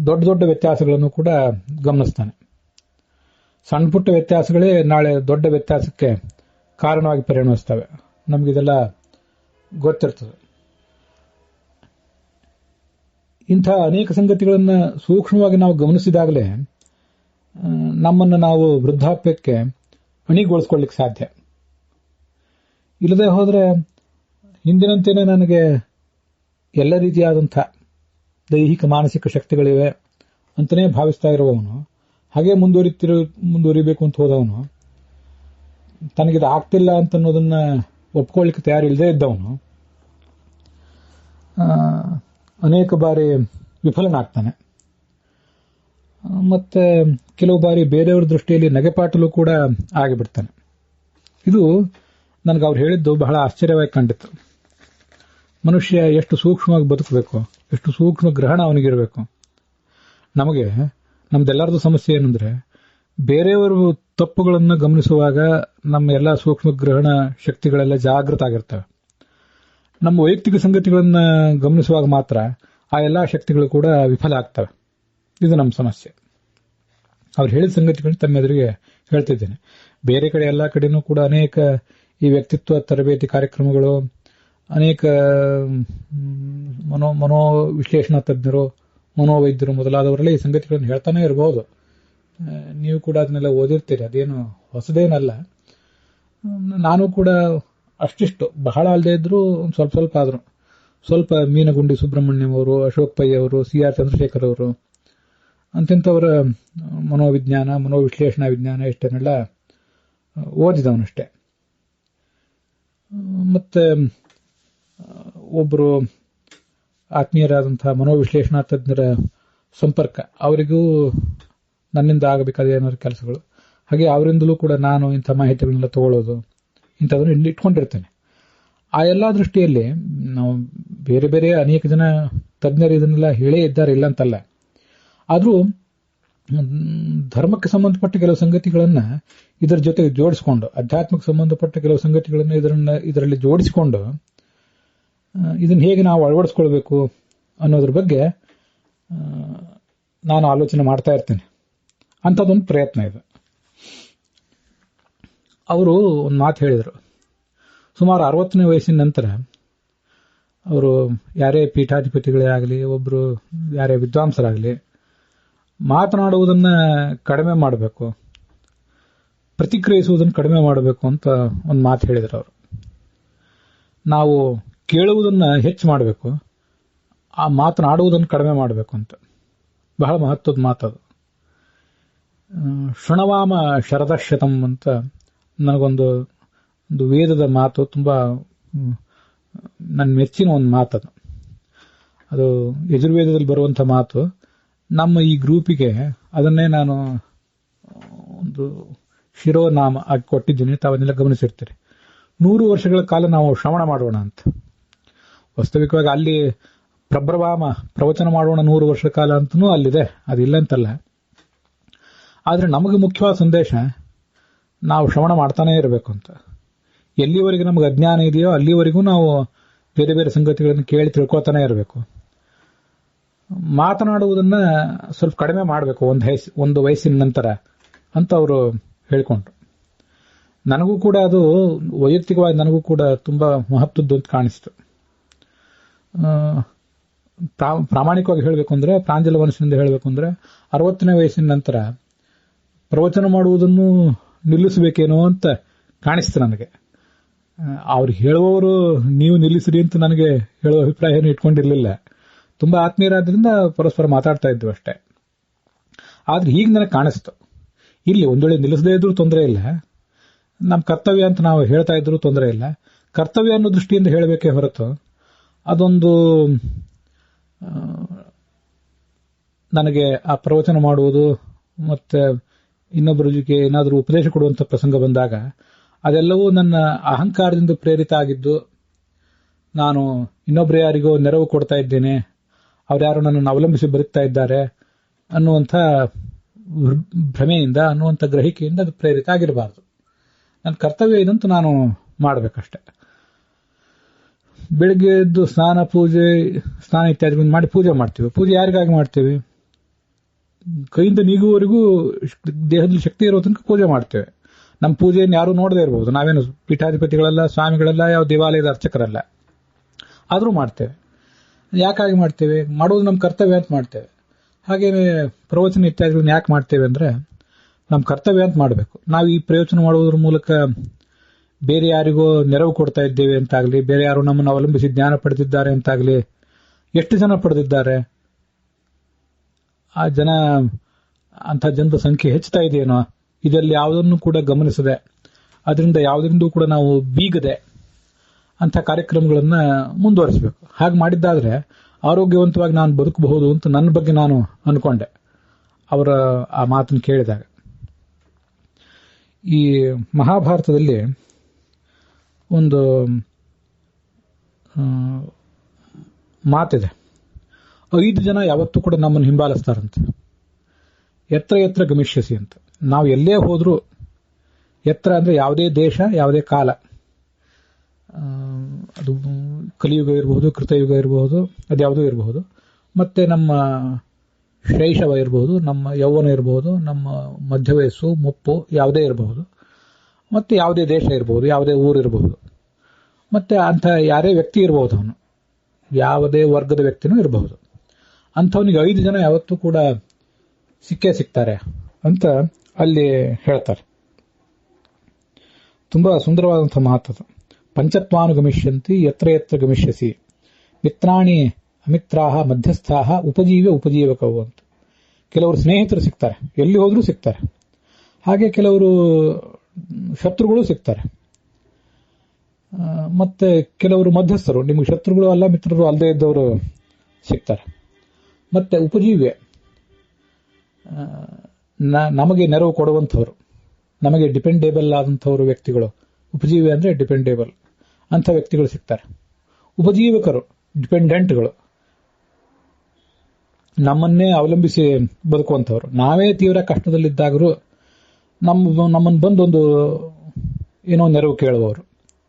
ದೊಡ್ಡ ದೊಡ್ಡ ವ್ಯತ್ಯಾಸಗಳನ್ನು ಕೂಡ ಗಮನಿಸ್ತಾನೆ. ಸಣ್ಣ ಪುಟ್ಟ ವ್ಯತ್ಯಾಸಗಳೇ ನಾಳೆ ದೊಡ್ಡ ವ್ಯತ್ಯಾಸಕ್ಕೆ ಕಾರಣವಾಗಿ ಪರಿಣಮಿಸ್ತವೆ. ನಮಗಿದೆಲ್ಲ ಗೊತ್ತಿರ್ತದೆ. ಇಂಥ ಅನೇಕ ಸಂಗತಿಗಳನ್ನು ಸೂಕ್ಷ್ಮವಾಗಿ ನಾವು ಗಮನಿಸಿದಾಗಲೇ ನಮ್ಮನ್ನು ನಾವು ವೃದ್ಧಾಪ್ಯಕ್ಕೆ ಅಣಿಗೊಳಿಸ್ಕೊಳ್ಳಿಕ್ಕೆ ಸಾಧ್ಯ. ಇಲ್ಲದೆ ಹೋದರೆ ಹಿಂದಿನಂತೆಯೇ ನನಗೆ ಎಲ್ಲ ರೀತಿಯಾದಂಥ ದೈಹಿಕ ಮಾನಸಿಕ ಶಕ್ತಿಗಳಿವೆ ಅಂತಲೇ ಭಾವಿಸ್ತಾ ಇರುವವನು, ಹಾಗೆ ಮುಂದುವರಿಬೇಕು ಅಂತ ಹೋದವನು, ತನಗಿದು ಆಗ್ತಿಲ್ಲ ಅಂತನ್ನೋದನ್ನ ಒಪ್ಕೊಳ್ಳಿಕ್ಕೆ ತಯಾರಿಲ್ಲದೆ ಇದ್ದವನು ಅನೇಕ ಬಾರಿ ವಿಫಲನಾಗ್ತಾನೆ. ಮತ್ತೆ ಕೆಲವು ಬಾರಿ ಬೇರೆಯವರ ದೃಷ್ಟಿಯಲ್ಲಿ ನಗೆಪಾಟಲು ಕೂಡ ಆಗಿಬಿಡ್ತಾನೆ. ಇದು ನನಗೆ ಅವ್ರು ಹೇಳಿದ್ದು ಬಹಳ ಆಶ್ಚರ್ಯವಾಗಿ ಕಂಡಿತ್ತು. ಮನುಷ್ಯ ಎಷ್ಟು ಸೂಕ್ಷ್ಮವಾಗಿ ಬದುಕಬೇಕು, ಎಷ್ಟು ಸೂಕ್ಷ್ಮ ಗ್ರಹಣ ಅವನಿಗಿರಬೇಕು. ನಮ್ದೆಲ್ಲರದು ಸಮಸ್ಯೆ ಏನಂದ್ರೆ, ಬೇರೆಯವರು ತಪ್ಪುಗಳನ್ನು ಗಮನಿಸುವಾಗ ನಮ್ಮ ಎಲ್ಲ ಸೂಕ್ಷ್ಮ ಗ್ರಹಣ ಶಕ್ತಿಗಳೆಲ್ಲ ಜಾಗೃತ ಆಗಿರ್ತವೆ. ನಮ್ಮ ವೈಯಕ್ತಿಕ ಸಂಗತಿಗಳನ್ನು ಗಮನಿಸುವಾಗ ಮಾತ್ರ ಆ ಎಲ್ಲಾ ಶಕ್ತಿಗಳು ಕೂಡ ವಿಫಲ ಆಗ್ತವೆ. ಇದು ನಮ್ಮ ಸಮಸ್ಯೆ. ಅವ್ರು ಹೇಳಿದ ಸಂಗತಿಗಳನ್ನ ತಮ್ಮ ಎದುರಿಗೆ ಹೇಳ್ತಿದ್ದೇನೆ. ಬೇರೆ ಕಡೆ ಎಲ್ಲ ಕಡೆನೂ ಕೂಡ ಅನೇಕ ಈ ವ್ಯಕ್ತಿತ್ವ ತರಬೇತಿ ಕಾರ್ಯಕ್ರಮಗಳು, ಅನೇಕ ಮನೋವಿಶ್ಲೇಷಣಾ ತಜ್ಞರು, ಮನೋವೈದ್ಯರು ಮೊದಲಾದವರೆಲ್ಲ ಈ ಸಂಗತಿಗಳನ್ನು ಹೇಳ್ತಾನೆ ಇರಬಹುದು. ನೀವು ಕೂಡ ಅದನ್ನೆಲ್ಲ ಓದಿರ್ತೀರಿ, ಅದೇನು ಹೊಸದೇನಲ್ಲ. ನಾನು ಕೂಡ ಅಷ್ಟಿಷ್ಟು ಬಹಳ ಅಲ್ಲದೆ ಇದ್ರು ಸ್ವಲ್ಪ ಸ್ವಲ್ಪ ಆದ್ರು ಸ್ವಲ್ಪ ಮೀನಗುಂಡಿ ಸುಬ್ರಹ್ಮಣ್ಯಂ ಅವರು, ಅಶೋಕ್ ಪೈ ಅವರು, CR ಚಂದ್ರಶೇಖರ್ ಅವರು ಅಂತಿಂಥವರ ಮನೋವಿಜ್ಞಾನ, ಮನೋವಿಶ್ಲೇಷಣಾ ವಿಜ್ಞಾನ ಇಷ್ಟನ್ನೆಲ್ಲ ಓದಿದವನಷ್ಟೇ. ಮತ್ತೆ ಒಬ್ಬರು ಆತ್ಮೀಯರಾದಂತಹ ಮನೋವಿಶ್ಲೇಷಣಾ ತಜ್ಞರ ಸಂಪರ್ಕ, ಅವರಿಗೂ ನನ್ನಿಂದ ಆಗಬೇಕಾದ ಏನಾದ್ರು ಕೆಲಸಗಳು, ಹಾಗೆ ಅವರಿಂದಲೂ ಕೂಡ ನಾನು ಇಂಥ ಮಾಹಿತಿಗಳನ್ನೆಲ್ಲ ತಗೊಳ್ಳೋದು, ಇಂಥದನ್ನು ಇಟ್ಕೊಂಡಿರ್ತೇನೆ. ಆ ಎಲ್ಲ ದೃಷ್ಟಿಯಲ್ಲಿ ನಾವು ಬೇರೆ ಬೇರೆ ಅನೇಕ ಜನ ತಜ್ಞರು ಇದನ್ನೆಲ್ಲ ಹೇಳೇ ಇದ್ದಾರೆ, ಇಲ್ಲ ಅಂತಲ್ಲ. ಆದರೂ ಧರ್ಮಕ್ಕೆ ಸಂಬಂಧಪಟ್ಟ ಕೆಲವು ಸಂಗತಿಗಳನ್ನ ಇದರ ಜೊತೆಗೆ ಜೋಡಿಸಿಕೊಂಡು, ಅಧ್ಯಾತ್ಮಕ್ಕೆ ಸಂಬಂಧಪಟ್ಟ ಕೆಲವು ಸಂಗತಿಗಳನ್ನ ಇದರಲ್ಲಿ ಜೋಡಿಸಿಕೊಂಡು ಇದನ್ನು ಹೇಗೆ ನಾವು ಅಳವಡಿಸ್ಕೊಳ್ಬೇಕು ಅನ್ನೋದ್ರ ಬಗ್ಗೆ ನಾನು ಆಲೋಚನೆ ಮಾಡ್ತಾ ಇರ್ತೇನೆ. ಅಂಥದ್ದೊಂದು ಪ್ರಯತ್ನ ಇದೆ. ಅವರು ಒಂದು ಮಾತು ಹೇಳಿದರು. ಸುಮಾರು 60ನೇ ವಯಸ್ಸಿನ ನಂತರ ಅವರು ಯಾರೇ ಪೀಠಾಧಿಪತಿಗಳೇ ಆಗಲಿ, ಒಬ್ಬರು ಯಾರೇ ವಿದ್ವಾಂಸರಾಗಲಿ, ಮಾತನಾಡುವುದನ್ನು ಕಡಿಮೆ ಮಾಡಬೇಕು, ಪ್ರತಿಕ್ರಿಯಿಸುವುದನ್ನು ಕಡಿಮೆ ಮಾಡಬೇಕು ಅಂತ ಒಂದು ಮಾತು ಹೇಳಿದರು ಅವರು. ನಾವು ಕೇಳುವುದನ್ನು ಹೆಚ್ಚು ಮಾಡಬೇಕು, ಆ ಮಾತನಾಡುವುದನ್ನು ಕಡಿಮೆ ಮಾಡಬೇಕು ಅಂತ. ಬಹಳ ಮಹತ್ವದ ಮಾತದು. ಶೃಣವಾಮ ಶರದಶತಂ ಅಂತ ನನಗೊಂದು ವೇದದ ಮಾತು, ತುಂಬಾ ನನ್ನ ಮೆಚ್ಚಿನ ಒಂದು ಮಾತದು. ಅದು ಯಜುರ್ವೇದದಲ್ಲಿ ಬರುವಂಥ ಮಾತು. ನಮ್ಮ ಈ ಗ್ರೂಪಿಗೆ ಅದನ್ನೇ ನಾನು ಒಂದು ಶಿರೋನಾಮ ಆಗಿ ಕೊಟ್ಟಿದ್ದೀನಿ. ತಾವನ್ನೆಲ್ಲ ಗಮನಿಸಿರ್ತೀರಿ. 100 ವರ್ಷಗಳ ಕಾಲ ನಾವು ಶ್ರವಣ ಮಾಡೋಣ ಅಂತ. ವಾಸ್ತವಿಕವಾಗಿ ಅಲ್ಲಿ ಪ್ರಭ್ರವಾಮ ಪ್ರವಚನ ಮಾಡೋಣ 100 ವರ್ಷಗಳ ಕಾಲ ಅಂತನೂ ಅಲ್ಲಿದೆ, ಅದಿಲ್ಲ ಅಂತಲ್ಲ. ಆದರೆ ನಮಗೆ ಮುಖ್ಯವಾದ ಸಂದೇಶ ನಾವು ಶ್ರವಣ ಮಾಡ್ತಾನೆ ಇರಬೇಕು ಅಂತ. ಎಲ್ಲಿವರೆಗೆ ನಮಗೆ ಅಜ್ಞಾನ ಇದೆಯೋ ಅಲ್ಲಿವರೆಗೂ ನಾವು ಬೇರೆ ಬೇರೆ ಸಂಗತಿಗಳನ್ನು ಕೇಳಿ ತಿಳ್ಕೊತಾನೆ ಇರಬೇಕು. ಮಾತನಾಡುವುದನ್ನ ಸ್ವಲ್ಪ ಕಡಿಮೆ ಮಾಡಬೇಕು ಒಂದು ವಯಸ್ಸಿನ ನಂತರ ಅಂತ ಅವರು ಹೇಳಿಕೊಂಡ್ರು. ನನಗೂ ಕೂಡ ಅದು ವೈಯಕ್ತಿಕವಾಗಿ ನನಗೂ ಕೂಡ ತುಂಬಾ ಮಹತ್ವದ್ದು ಅಂತ ಕಾಣಿಸ್ತು. ಪ್ರಾಮಾಣಿಕವಾಗಿ ಹೇಳಬೇಕು ಅಂದ್ರೆ, ಪ್ರಾಂಜಲ ಮನಸ್ಸಿನಿಂದ ಹೇಳಬೇಕು ಅಂದ್ರೆ, 60ನೇ ವಯಸ್ಸಿನ ನಂತರ ಪ್ರವಚನ ಮಾಡುವುದನ್ನು ನಿಲ್ಲಿಸಬೇಕೇನೋ ಅಂತ ಕಾಣಿಸ್ತು ನನಗೆ. ಅವ್ರು ಹೇಳುವವರು ನೀವು ನಿಲ್ಲಿಸಿರಿ ಅಂತ ನನಗೆ ಹೇಳುವ ಅಭಿಪ್ರಾಯ ಇಟ್ಕೊಂಡಿರ್ಲಿಲ್ಲ. ತುಂಬಾ ಆತ್ಮೀಯರಾದ್ರಿಂದ ಪರಸ್ಪರ ಮಾತಾಡ್ತಾ ಇದ್ವಿ ಅಷ್ಟೇ. ಆದ್ರೆ ಈಗ ನನಗೆ ಕಾಣಿಸ್ತು, ಇಲ್ಲಿ ಒಂದ್ ವೇಳೆ ನಿಲ್ಲಿಸದೇ ಇದ್ರೂ ತೊಂದರೆ ಇಲ್ಲ, ನಮ್ಮ ಕರ್ತವ್ಯ ಅಂತ ನಾವು ಹೇಳ್ತಾ ಇದ್ರು ತೊಂದರೆ ಇಲ್ಲ. ಕರ್ತವ್ಯ ಅನ್ನೋ ದೃಷ್ಟಿಯಿಂದ ಹೇಳಬೇಕೇ ಹೊರತು ಅದೊಂದು ನನಗೆ ಆ ಪ್ರವಚನ ಮಾಡುವುದು ಮತ್ತೆ ಇನ್ನೊಬ್ಬರಿಗೆ ಏನಾದರೂ ಉಪದೇಶ ಕೊಡುವಂತ ಪ್ರಸಂಗ ಬಂದಾಗ ಅದೆಲ್ಲವೂ ನನ್ನ ಅಹಂಕಾರದಿಂದ ಪ್ರೇರಿತ ಆಗಿದ್ದು, ನಾನು ಇನ್ನೊಬ್ಬರು ಯಾರಿಗೋ ನೆರವು ಕೊಡ್ತಾ ಇದ್ದೇನೆ, ಅವ್ರ್ಯಾರು ನನ್ನನ್ನು ಅವಲಂಬಿಸಿ ಬದುಕ್ತಾ ಇದ್ದಾರೆ ಅನ್ನುವಂಥ ಭ್ರಮೆಯಿಂದ, ಅನ್ನುವಂಥ ಗ್ರಹಿಕೆಯಿಂದ ಅದು ಪ್ರೇರಿತ ಆಗಿರಬಾರ್ದು. ನನ್ನ ಕರ್ತವ್ಯ ಇದಂತೂ ನಾನು ಮಾಡಬೇಕಷ್ಟೆ. ಬೆಳಿಗ್ಗೆ ಎದ್ದು ಸ್ನಾನ ಇತ್ಯಾದಿಗಳನ್ನು ಮಾಡಿ ಪೂಜೆ ಮಾಡ್ತೀವಿ. ಪೂಜೆ ಯಾರಿಗಾಗಿ ಮಾಡ್ತೀವಿ? ಕೈಯಿಂದ ನೀಗುವವರೆಗೂ ದೇಹದಲ್ಲಿ ಶಕ್ತಿ ಇರೋ ತನಕ ಪೂಜೆ ಮಾಡ್ತೇವೆ. ನಮ್ಮ ಪೂಜೆಯನ್ನು ಯಾರು ನೋಡದೇ ಇರಬಹುದು. ನಾವೇನು ಪೀಠಾಧಿಪತಿಗಳಲ್ಲ, ಸ್ವಾಮಿಗಳಲ್ಲ, ಯಾವ ದೇವಾಲಯದ ಅರ್ಚಕರಲ್ಲ, ಆದರೂ ಮಾಡ್ತೇವೆ. ಯಾಕಾಗಿ ಮಾಡ್ತೇವೆ? ಮಾಡೋದು ನಮ್ಮ ಕರ್ತವ್ಯ ಅಂತ ಮಾಡ್ತೇವೆ. ಹಾಗೇನೆ ಪ್ರವಚನ ಇತ್ಯಾದಿಗಳನ್ನ ಯಾಕೆ ಮಾಡ್ತೇವೆ ಅಂದ್ರೆ ನಮ್ಮ ಕರ್ತವ್ಯ ಅಂತ ಮಾಡಬೇಕು. ನಾವು ಈ ಪ್ರಯೋಜನ ಮಾಡುವುದರ ಮೂಲಕ ಬೇರೆ ಯಾರಿಗೋ ನೆರವು ಕೊಡ್ತಾ ಇದ್ದೇವೆ ಅಂತಾಗ್ಲಿ, ಬೇರೆ ಯಾರು ನಮ್ಮನ್ನು ಅವಲಂಬಿಸಿ ಜ್ಞಾನ ಪಡೆದಿದ್ದಾರೆ ಅಂತಾಗ್ಲಿ, ಎಷ್ಟು ಜನ ಪಡೆದಿದ್ದಾರೆ, ಆ ಜನ ಅಂಥ ಜನರ ಸಂಖ್ಯೆ ಹೆಚ್ಚುತ್ತಾ ಇದೆಯೇನೋ, ಇದರಲ್ಲಿ ಯಾವುದನ್ನು ಕೂಡ ಗಮನಿಸದೆ, ಅದರಿಂದ ಯಾವುದರಿಂದೂ ಕೂಡ ನಾವು ಬೀಗದೆ ಅಂಥ ಕಾರ್ಯಕ್ರಮಗಳನ್ನ ಮುಂದುವರಿಸಬೇಕು. ಹಾಗೆ ಮಾಡಿದ್ದಾದ್ರೆ ಆರೋಗ್ಯವಂತವಾಗಿ ನಾನು ಬದುಕಬಹುದು ಅಂತ ನನ್ನ ಬಗ್ಗೆ ನಾನು ಅನ್ಕೊಂಡೆ ಅವರ ಆ ಮಾತನ್ನು ಕೇಳಿದಾಗ. ಈ ಮಹಾಭಾರತದಲ್ಲಿ ಒಂದು ಮಾತಿದೆ, 5 ಜನ ಯಾವತ್ತೂ ಕೂಡ ನಮ್ಮನ್ನು ಹಿಂಬಾಲಿಸ್ತಾರಂತೆ. ಎತ್ರ ಎತ್ರ ಗಮಿಷ್ಯಸಿ ಅಂತ. ನಾವು ಎಲ್ಲೇ ಹೋದ್ರೂ, ಎತ್ರ ಅಂದ್ರೆ ಯಾವುದೇ ದೇಶ, ಯಾವುದೇ ಕಾಲ, ಅದು ಕಲಿಯುಗ ಇರಬಹುದು, ಕೃತಯುಗ ಇರಬಹುದು, ಅದ್ಯಾವುದೂ ಇರಬಹುದು, ಮತ್ತೆ ನಮ್ಮ ಶೈಶವ ಇರಬಹುದು, ನಮ್ಮ ಯೌವನ ಇರಬಹುದು, ನಮ್ಮ ಮಧ್ಯ ವಯಸ್ಸು, ಮುಪ್ಪು ಯಾವುದೇ ಇರಬಹುದು, ಮತ್ತೆ ಯಾವುದೇ ದೇಶ ಇರಬಹುದು, ಯಾವುದೇ ಊರಿರಬಹುದು, ಮತ್ತೆ ಅಂಥ ಯಾರೇ ವ್ಯಕ್ತಿ ಇರಬಹುದು, ಅವನು ಯಾವುದೇ ವರ್ಗದ ವ್ಯಕ್ತಿನೂ ಇರಬಹುದು. ಅಂಥವನಿಗೆ 5 ಜನ ಯಾವತ್ತೂ ಕೂಡ ಸಿಕ್ಕೇ ಸಿಗ್ತಾರೆ ಅಂತ ಅಲ್ಲಿ ಹೇಳ್ತಾರೆ. ತುಂಬಾ ಸುಂದರವಾದಂತಹ ಮಾತದು. ಪಂಚತ್ವಾನುಗಮಿಷ್ಯಂತಿ ಯತ್ರ ಯತ್ರ ಗಮಿಷ್ಯಸಿ ಮಿತ್ರಾಣಿ ಅಮಿತ್ರಾಹ ಮಧ್ಯಸ್ಥಾಹ ಉಪಜೀವ್ಯ ಉಪಜೀವಕವು ಅಂತ. ಕೆಲವರು ಸ್ನೇಹಿತರು ಸಿಗ್ತಾರೆ, ಎಲ್ಲಿ ಹೋದ್ರೂ ಸಿಗ್ತಾರೆ. ಹಾಗೆ ಕೆಲವರು ಶತ್ರುಗಳು ಸಿಗ್ತಾರೆ. ಮತ್ತೆ ಕೆಲವರು ಮಧ್ಯಸ್ಥರು, ನಿಮಗೆ ಶತ್ರುಗಳು ಅಲ್ಲ ಮಿತ್ರರು ಅಲ್ಲದೆ ಇದ್ದವರು ಸಿಗ್ತಾರೆ. ಮತ್ತೆ ಉಪಜೀವ್ಯ, ನಮಗೆ ನೆರವು ಕೊಡುವಂಥವ್ರು, ನಮಗೆ ಡಿಪೆಂಡೇಬಲ್ ಆದಂಥವ್ರು ವ್ಯಕ್ತಿಗಳು. ಉಪಜೀವ್ಯ ಅಂದ್ರೆ ಡಿಪೆಂಡೇಬಲ್ ಅಂಥ ವ್ಯಕ್ತಿಗಳು ಸಿಗ್ತಾರೆ. ಉಪಜೀವಕರು ಡಿಪೆಂಡೆಂಟ್ಗಳು, ನಮ್ಮನ್ನೇ ಅವಲಂಬಿಸಿ ಬದುಕುವಂಥವ್ರು. ನಾವೇ ತೀವ್ರ ಕಷ್ಟದಲ್ಲಿದ್ದಾಗರೂ ನಮ್ಮನ್ನು ಬಂದೊಂದು ಏನೋ ನೆರವು ಕೇಳುವವರು,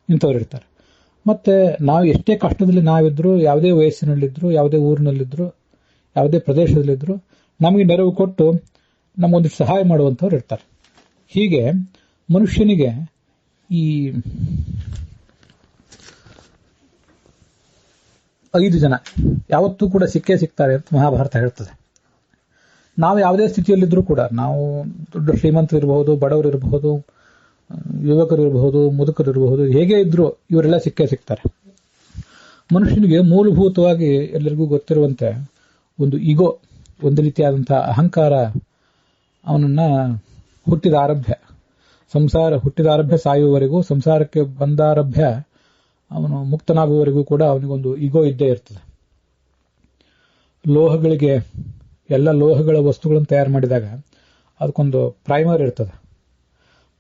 ಇಂಥವ್ರು ಇರ್ತಾರೆ. ಮತ್ತೆ ನಾವು ಎಷ್ಟೇ ಕಷ್ಟದಲ್ಲಿ ನಾವಿದ್ರು, ಯಾವುದೇ ವಯಸ್ಸಿನಲ್ಲಿದ್ರು, ಯಾವುದೇ ಊರಿನಲ್ಲಿದ್ರು, ಯಾವುದೇ ಪ್ರದೇಶದಲ್ಲಿದ್ರು ನಮಗೆ ನೆರವು ಕೊಟ್ಟು ನಮಗೊಂದಿಷ್ಟು ಸಹಾಯ ಮಾಡುವಂಥವ್ರು ಇರ್ತಾರೆ. ಹೀಗೆ ಮನುಷ್ಯನಿಗೆ ಈ 5 ಜನ ಯಾವತ್ತೂ ಕೂಡ ಸಿಕ್ಕೇ ಸಿಗ್ತಾರೆ ಅಂತ ಮಹಾಭಾರತ ಹೇಳ್ತದೆ. ನಾವು ಯಾವುದೇ ಸ್ಥಿತಿಯಲ್ಲಿದ್ರೂ ಕೂಡ, ನಾವು ದೊಡ್ಡ ಶ್ರೀಮಂತರಿರಬಹುದು, ಬಡವರಿರಬಹುದು, ಯುವಕರಿರಬಹುದು, ಮುದುಕರಿರಬಹುದು, ಹೇಗೆ ಇದ್ರೂ ಇವರೆಲ್ಲ ಸಿಕ್ಕೇ ಸಿಗ್ತಾರೆ. ಮನುಷ್ಯನಿಗೆ ಮೂಲಭೂತವಾಗಿ ಎಲ್ಲರಿಗೂ ಗೊತ್ತಿರುವಂತೆ ಒಂದು ಈಗೋ, ಒಂದು ರೀತಿಯಾದಂತಹ ಅಹಂಕಾರ ಅವನನ್ನ ಹುಟ್ಟಿದಾರಭ್ಯ ಸಾಯುವವರೆಗೂ, ಸಂಸಾರಕ್ಕೆ ಬಂದಾರಭ್ಯ ಅವನು ಮುಕ್ತನಾಗುವವರೆಗೂ ಕೂಡ ಅವನಿಗೊಂದು ಈಗೋ ಇದ್ದೇ ಇರ್ತದೆ. ಲೋಹಗಳಿಗೆ, ಎಲ್ಲ ಲೋಹಗಳ ವಸ್ತುಗಳನ್ನು ತಯಾರು ಮಾಡಿದಾಗ ಅದಕ್ಕೊಂದು ಪ್ರೈಮರ್ ಇರ್ತದೆ.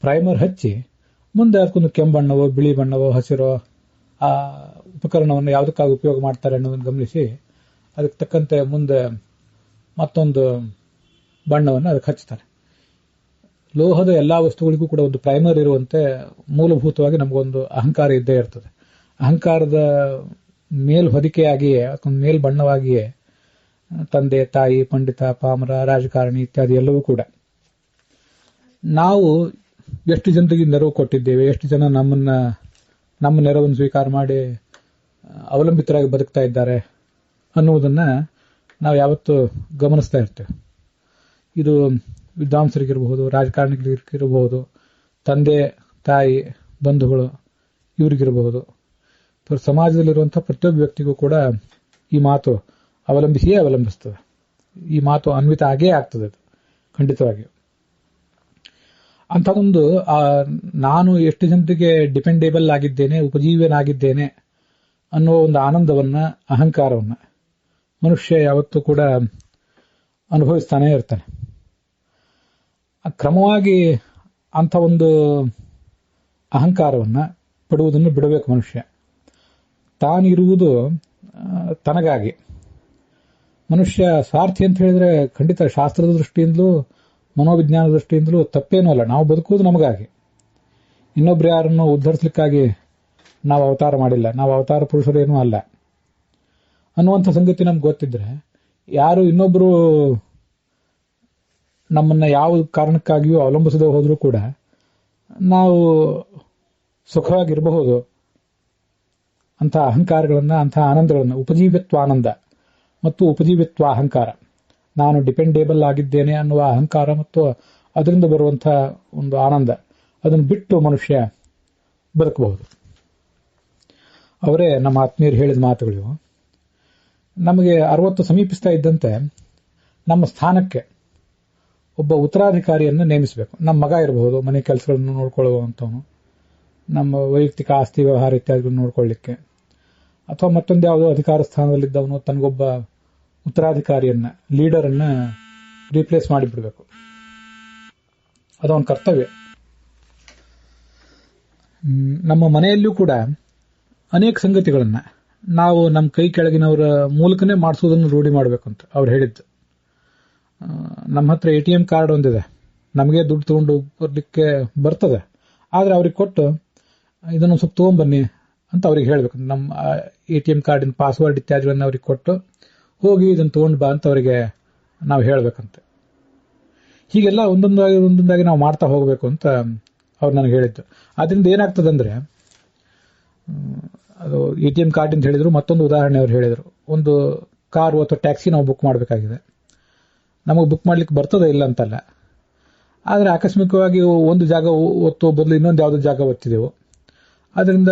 ಪ್ರೈಮರ್ ಹಚ್ಚಿ ಮುಂದೆ ಅದಕ್ಕೊಂದು ಕೆಂಬಣ್ಣವೋ, ಬಿಳಿ ಬಣ್ಣವೋ, ಹಸಿರೋ ಆ ಉಪಕರಣವನ್ನು ಯಾವುದಕ್ಕಾಗಿ ಉಪಯೋಗ ಮಾಡ್ತಾರೆ ಅನ್ನೋದನ್ನು ಗಮನಿಸಿ ಅದಕ್ಕೆ ತಕ್ಕಂತೆ ಮುಂದೆ ಮತ್ತೊಂದು ಬಣ್ಣವನ್ನು ಅದಕ್ಕೆ ಹಚ್ತಾರೆ. ಲೋಹದ ಎಲ್ಲಾ ವಸ್ತುಗಳಿಗೂ ಕೂಡ ಒಂದು ಪ್ರೈಮರ್ ಇರುವಂತೆ ಮೂಲಭೂತವಾಗಿ ನಮಗೊಂದು ಅಹಂಕಾರ ಇದ್ದೇ ಇರ್ತದೆ. ಅಹಂಕಾರದ ಮೇಲ್ಹೊದಿಕೆಯಾಗಿಯೇ, ಅದಕ್ಕೊಂದು ಮೇಲ್ಬಣ್ಣವಾಗಿಯೇ ತಂದೆ, ತಾಯಿ, ಪಂಡಿತ, ಪಾಮರ, ರಾಜಕಾರಣಿ ಇತ್ಯಾದಿ ಎಲ್ಲವೂ ಕೂಡ. ನಾವು ಎಷ್ಟು ಜನರಿಗೆ ನೆರವು ಕೊಟ್ಟಿದ್ದೇವೆ, ಎಷ್ಟು ಜನ ನಮ್ಮ ನೆರವನ್ನು ಸ್ವೀಕಾರ ಮಾಡಿ ಅವಲಂಬಿತರಾಗಿ ಬದುಕ್ತಾ ಇದ್ದಾರೆ ಅನ್ನುವುದನ್ನ ನಾವು ಯಾವತ್ತೂ ಗಮನಿಸ್ತಾ ಇರ್ತೇವೆ. ಇದು ವಿದ್ವಾಂಸರಿಗಿರಬಹುದು, ರಾಜಕಾರಣಿಗಳಿಗಿರಬಹುದು, ತಂದೆ, ತಾಯಿ, ಬಂಧುಗಳು ಇವರಿಗಿರಬಹುದು, ಸಮಾಜದಲ್ಲಿರುವಂತಹ ಪ್ರತಿಯೊಬ್ಬ ವ್ಯಕ್ತಿಗೂ ಕೂಡ ಈ ಮಾತು ಅವಲಂಬಿಸ್ತದೆ. ಈ ಮಾತು ಅನ್ವಿತ ಆಗೇ ಆಗ್ತದೆ, ಅದು ಖಂಡಿತವಾಗಿ. ಅಂಥದೊಂದು ನಾನು ಎಷ್ಟು ಜನರಿಗೆ ಡಿಪೆಂಡೇಬಲ್ ಆಗಿದ್ದೇನೆ, ಉಪಜೀವ್ಯನಾಗಿದ್ದೇನೆ ಅನ್ನೋ ಒಂದು ಆನಂದವನ್ನ, ಅಹಂಕಾರವನ್ನ ಮನುಷ್ಯ ಯಾವತ್ತೂ ಕೂಡ ಅನುಭವಿಸ್ತಾನೆ ಇರ್ತಾನೆ. ಕ್ರಮವಾಗಿ ಅಂಥ ಒಂದು ಅಹಂಕಾರವನ್ನ ಪಡುವುದನ್ನು ಬಿಡಬೇಕು ಮನುಷ್ಯ. ತಾನಿರುವುದು ತನಗಾಗಿ. ಮನುಷ್ಯ ಸ್ವಾರ್ಥಿ ಅಂತ ಹೇಳಿದ್ರೆ ಖಂಡಿತ ಶಾಸ್ತ್ರದ ದೃಷ್ಟಿಯಿಂದಲೂ ಮನೋವಿಜ್ಞಾನದ ದೃಷ್ಟಿಯಿಂದಲೂ ತಪ್ಪೇನೂ ಅಲ್ಲ. ನಾವು ಬದುಕುವುದು ನಮಗಾಗಿ, ಇನ್ನೊಬ್ರು ಯಾರನ್ನು ಉದ್ಧರಿಸಲಿಕ್ಕಾಗಿ ನಾವು ಅವತಾರ ಮಾಡಿಲ್ಲ, ನಾವು ಅವತಾರ ಪುರುಷರೇನೂ ಅಲ್ಲ ಅನ್ನುವಂಥ ಸಂಗತಿ ನಮ್ಗೆ ಗೊತ್ತಿದ್ರೆ, ಯಾರು ಇನ್ನೊಬ್ರು ನಮ್ಮನ್ನ ಯಾವ ಕಾರಣಕ್ಕಾಗಿಯೂ ಅವಲಂಬಿಸದೆ ಹೋದ್ರೂ ಕೂಡ ನಾವು ಸುಖವಾಗಿರಬಹುದು. ಅಂಥ ಅಹಂಕಾರಗಳನ್ನ, ಅಂಥ ಆನಂದಗಳನ್ನು, ಉಪಜೀವ್ಯತ್ವಾನಂದ ಮತ್ತು ಉಪಜೀವ್ಯತ್ವ ಅಹಂಕಾರ, ನಾನು ಡಿಪೆಂಡೇಬಲ್ ಆಗಿದ್ದೇನೆ ಅನ್ನುವ ಅಹಂಕಾರ ಮತ್ತು ಅದರಿಂದ ಬರುವಂತಹ ಒಂದು ಆನಂದ, ಅದನ್ನು ಬಿಟ್ಟು ಮನುಷ್ಯ ಬದುಕಬಹುದು. ಅವರೇ ನಮ್ಮ ಆತ್ಮೀಯರು ಹೇಳಿದ ಮಾತುಗಳು. ನಮಗೆ 60 ಸಮೀಪಿಸ್ತಾ ಇದ್ದಂತೆ ನಮ್ಮ ಸ್ಥಾನಕ್ಕೆ ಒಬ್ಬ ಉತ್ತರಾಧಿಕಾರಿಯನ್ನು ನೇಮಿಸಬೇಕು. ನಮ್ಮ ಮಗ ಇರಬಹುದು, ಮನೆ ಕೆಲಸಗಳನ್ನು ನೋಡ್ಕೊಳ್ಳುವಂಥವನು, ನಮ್ಮ ವೈಯಕ್ತಿಕ ಆಸ್ತಿ ವ್ಯವಹಾರ ಇತ್ಯಾದಿಗಳನ್ನು ನೋಡ್ಕೊಳ್ಳಿಕ್ಕೆ, ಅಥವಾ ಮತ್ತೊಂದು ಯಾವುದೋ ಅಧಿಕಾರ ಸ್ಥಾನದಲ್ಲಿದ್ದವನು ತನಗೊಬ್ಬ ಉತ್ತರಾಧಿಕಾರಿಯನ್ನ, ಲೀಡರನ್ನ ರೀಪ್ಲೇಸ್ ಮಾಡಿಬಿಡಬೇಕು. ಅದೊಂದು ಕರ್ತವ್ಯ. ನಮ್ಮ ಮನೆಯಲ್ಲೂ ಕೂಡ ಅನೇಕ ಸಂಗತಿಗಳನ್ನ ನಾವು ನಮ್ಮ ಕೈ ಕೆಳಗಿನವರ ಮೂಲಕನೇ ಮಾಡಿಸೋದನ್ನು ರೂಢಿ ಮಾಡಬೇಕು ಅಂತ ಅವ್ರು ಹೇಳಿದ್ದು. ನಮ್ಮ ಹತ್ರ ATM ಕಾರ್ಡ್ ಒಂದಿದೆ, ನಮಗೆ ದುಡ್ಡು ತಗೊಂಡು ಬರ್ಲಿಕ್ಕೆ ಬರ್ತದೆ, ಆದ್ರೆ ಅವ್ರಿಗೆ ಕೊಟ್ಟು ಇದನ್ನು ಸ್ವಲ್ಪ ತಗೊಂಡ್ಬನ್ನಿ ಅಂತ ಅವ್ರಿಗೆ ಹೇಳ್ಬೇಕು. ನಮ್ಮ ATM ಕಾರ್ಡಿನ ಪಾಸ್ವರ್ಡ್ ಇತ್ಯಾದಿಗಳನ್ನು ಅವ್ರಿಗೆ ಕೊಟ್ಟು ಹೋಗಿ ಇದನ್ನು ತಗೊಂಡು ಬಾ ಅಂತ ಅವರಿಗೆ ನಾವು ಹೇಳಬೇಕಂತೆ. ಹೀಗೆಲ್ಲ ಒಂದೊಂದಾಗಿ ನಾವು ಮಾಡ್ತಾ ಹೋಗಬೇಕು ಅಂತ ಅವ್ರು ನನಗೆ ಹೇಳಿದ್ದು. ಅದರಿಂದ ಏನಾಗ್ತದಂದ್ರೆ, ಅದು ATM ಕಾರ್ಡ್ ಅಂತ ಹೇಳಿದ್ರು. ಮತ್ತೊಂದು ಉದಾಹರಣೆ ಅವ್ರು ಹೇಳಿದ್ರು. ಒಂದು ಕಾರು ಅಥವಾ ಟ್ಯಾಕ್ಸಿ ನಾವು ಬುಕ್ ಮಾಡಬೇಕಾಗಿದೆ. ನಮಗೆ ಬುಕ್ ಮಾಡ್ಲಿಕ್ಕೆ ಬರ್ತದೆ ಇಲ್ಲ ಅಂತಲ್ಲ, ಆದರೆ ಆಕಸ್ಮಿಕವಾಗಿ ಒಂದು ಜಾಗ ಒತ್ತೋ ಬದಲು ಇನ್ನೊಂದು ಯಾವುದೋ ಜಾಗ ಒತ್ತಿದೆವು. ಅದರಿಂದ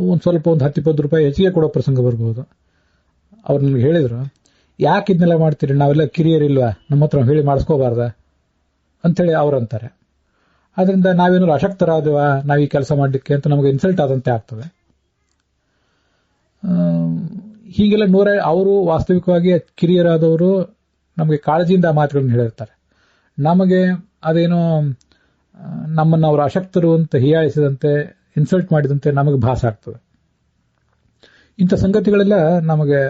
ಒಂದು ಸ್ವಲ್ಪ ಒಂದು 10-20 ರೂಪಾಯಿ ಹೆಚ್ಚಿಗೆ ಕೊಡೋ ಪ್ರಸಂಗ ಬರ್ಬೋದು. ಅವ್ರು ನನಗೆ ಹೇಳಿದ್ರು, ಯಾಕೆ ಇದನ್ನೆಲ್ಲ ಮಾಡ್ತೀರಿ, ನಾವೆಲ್ಲ ಕಿರಿಯರಿಲ್ವಾ, ನಮ್ಮ ಹತ್ರ ಹೇಳಿ ಮಾಡಿಸ್ಕೋಬಾರ್ದ ಅಂಥೇಳಿ ಅವ್ರು ಅಂತಾರೆ. ಅದರಿಂದ ನಾವೇನಾದ್ರು ಅಶಕ್ತರಾದವಾ ನಾವು ಈ ಕೆಲಸ ಮಾಡಲಿಕ್ಕೆ ಅಂತ ನಮಗೆ ಇನ್ಸಲ್ಟ್ ಆದಂತೆ ಆಗ್ತದೆ. ಹೀಗೆಲ್ಲ ಅವರು ವಾಸ್ತವಿಕವಾಗಿ ಕಿರಿಯರಾದವರು ನಮಗೆ ಕಾಳಜಿಯಿಂದ ಮಾತುಗಳನ್ನು ಹೇಳಿರ್ತಾರೆ. ನಮಗೆ ಅದೇನೋ ನಮ್ಮನ್ನು ಅವರು ಅಶಕ್ತರು ಅಂತ ಹೀಯಾಳಿಸಿದಂತೆ, ಇನ್ಸಲ್ಟ್ ಮಾಡಿದಂತೆ ನಮಗೆ ಭಾಸ ಆಗ್ತದೆ. ಇಂಥ ಸಂಗತಿಗಳೆಲ್ಲ ನಮಗೆ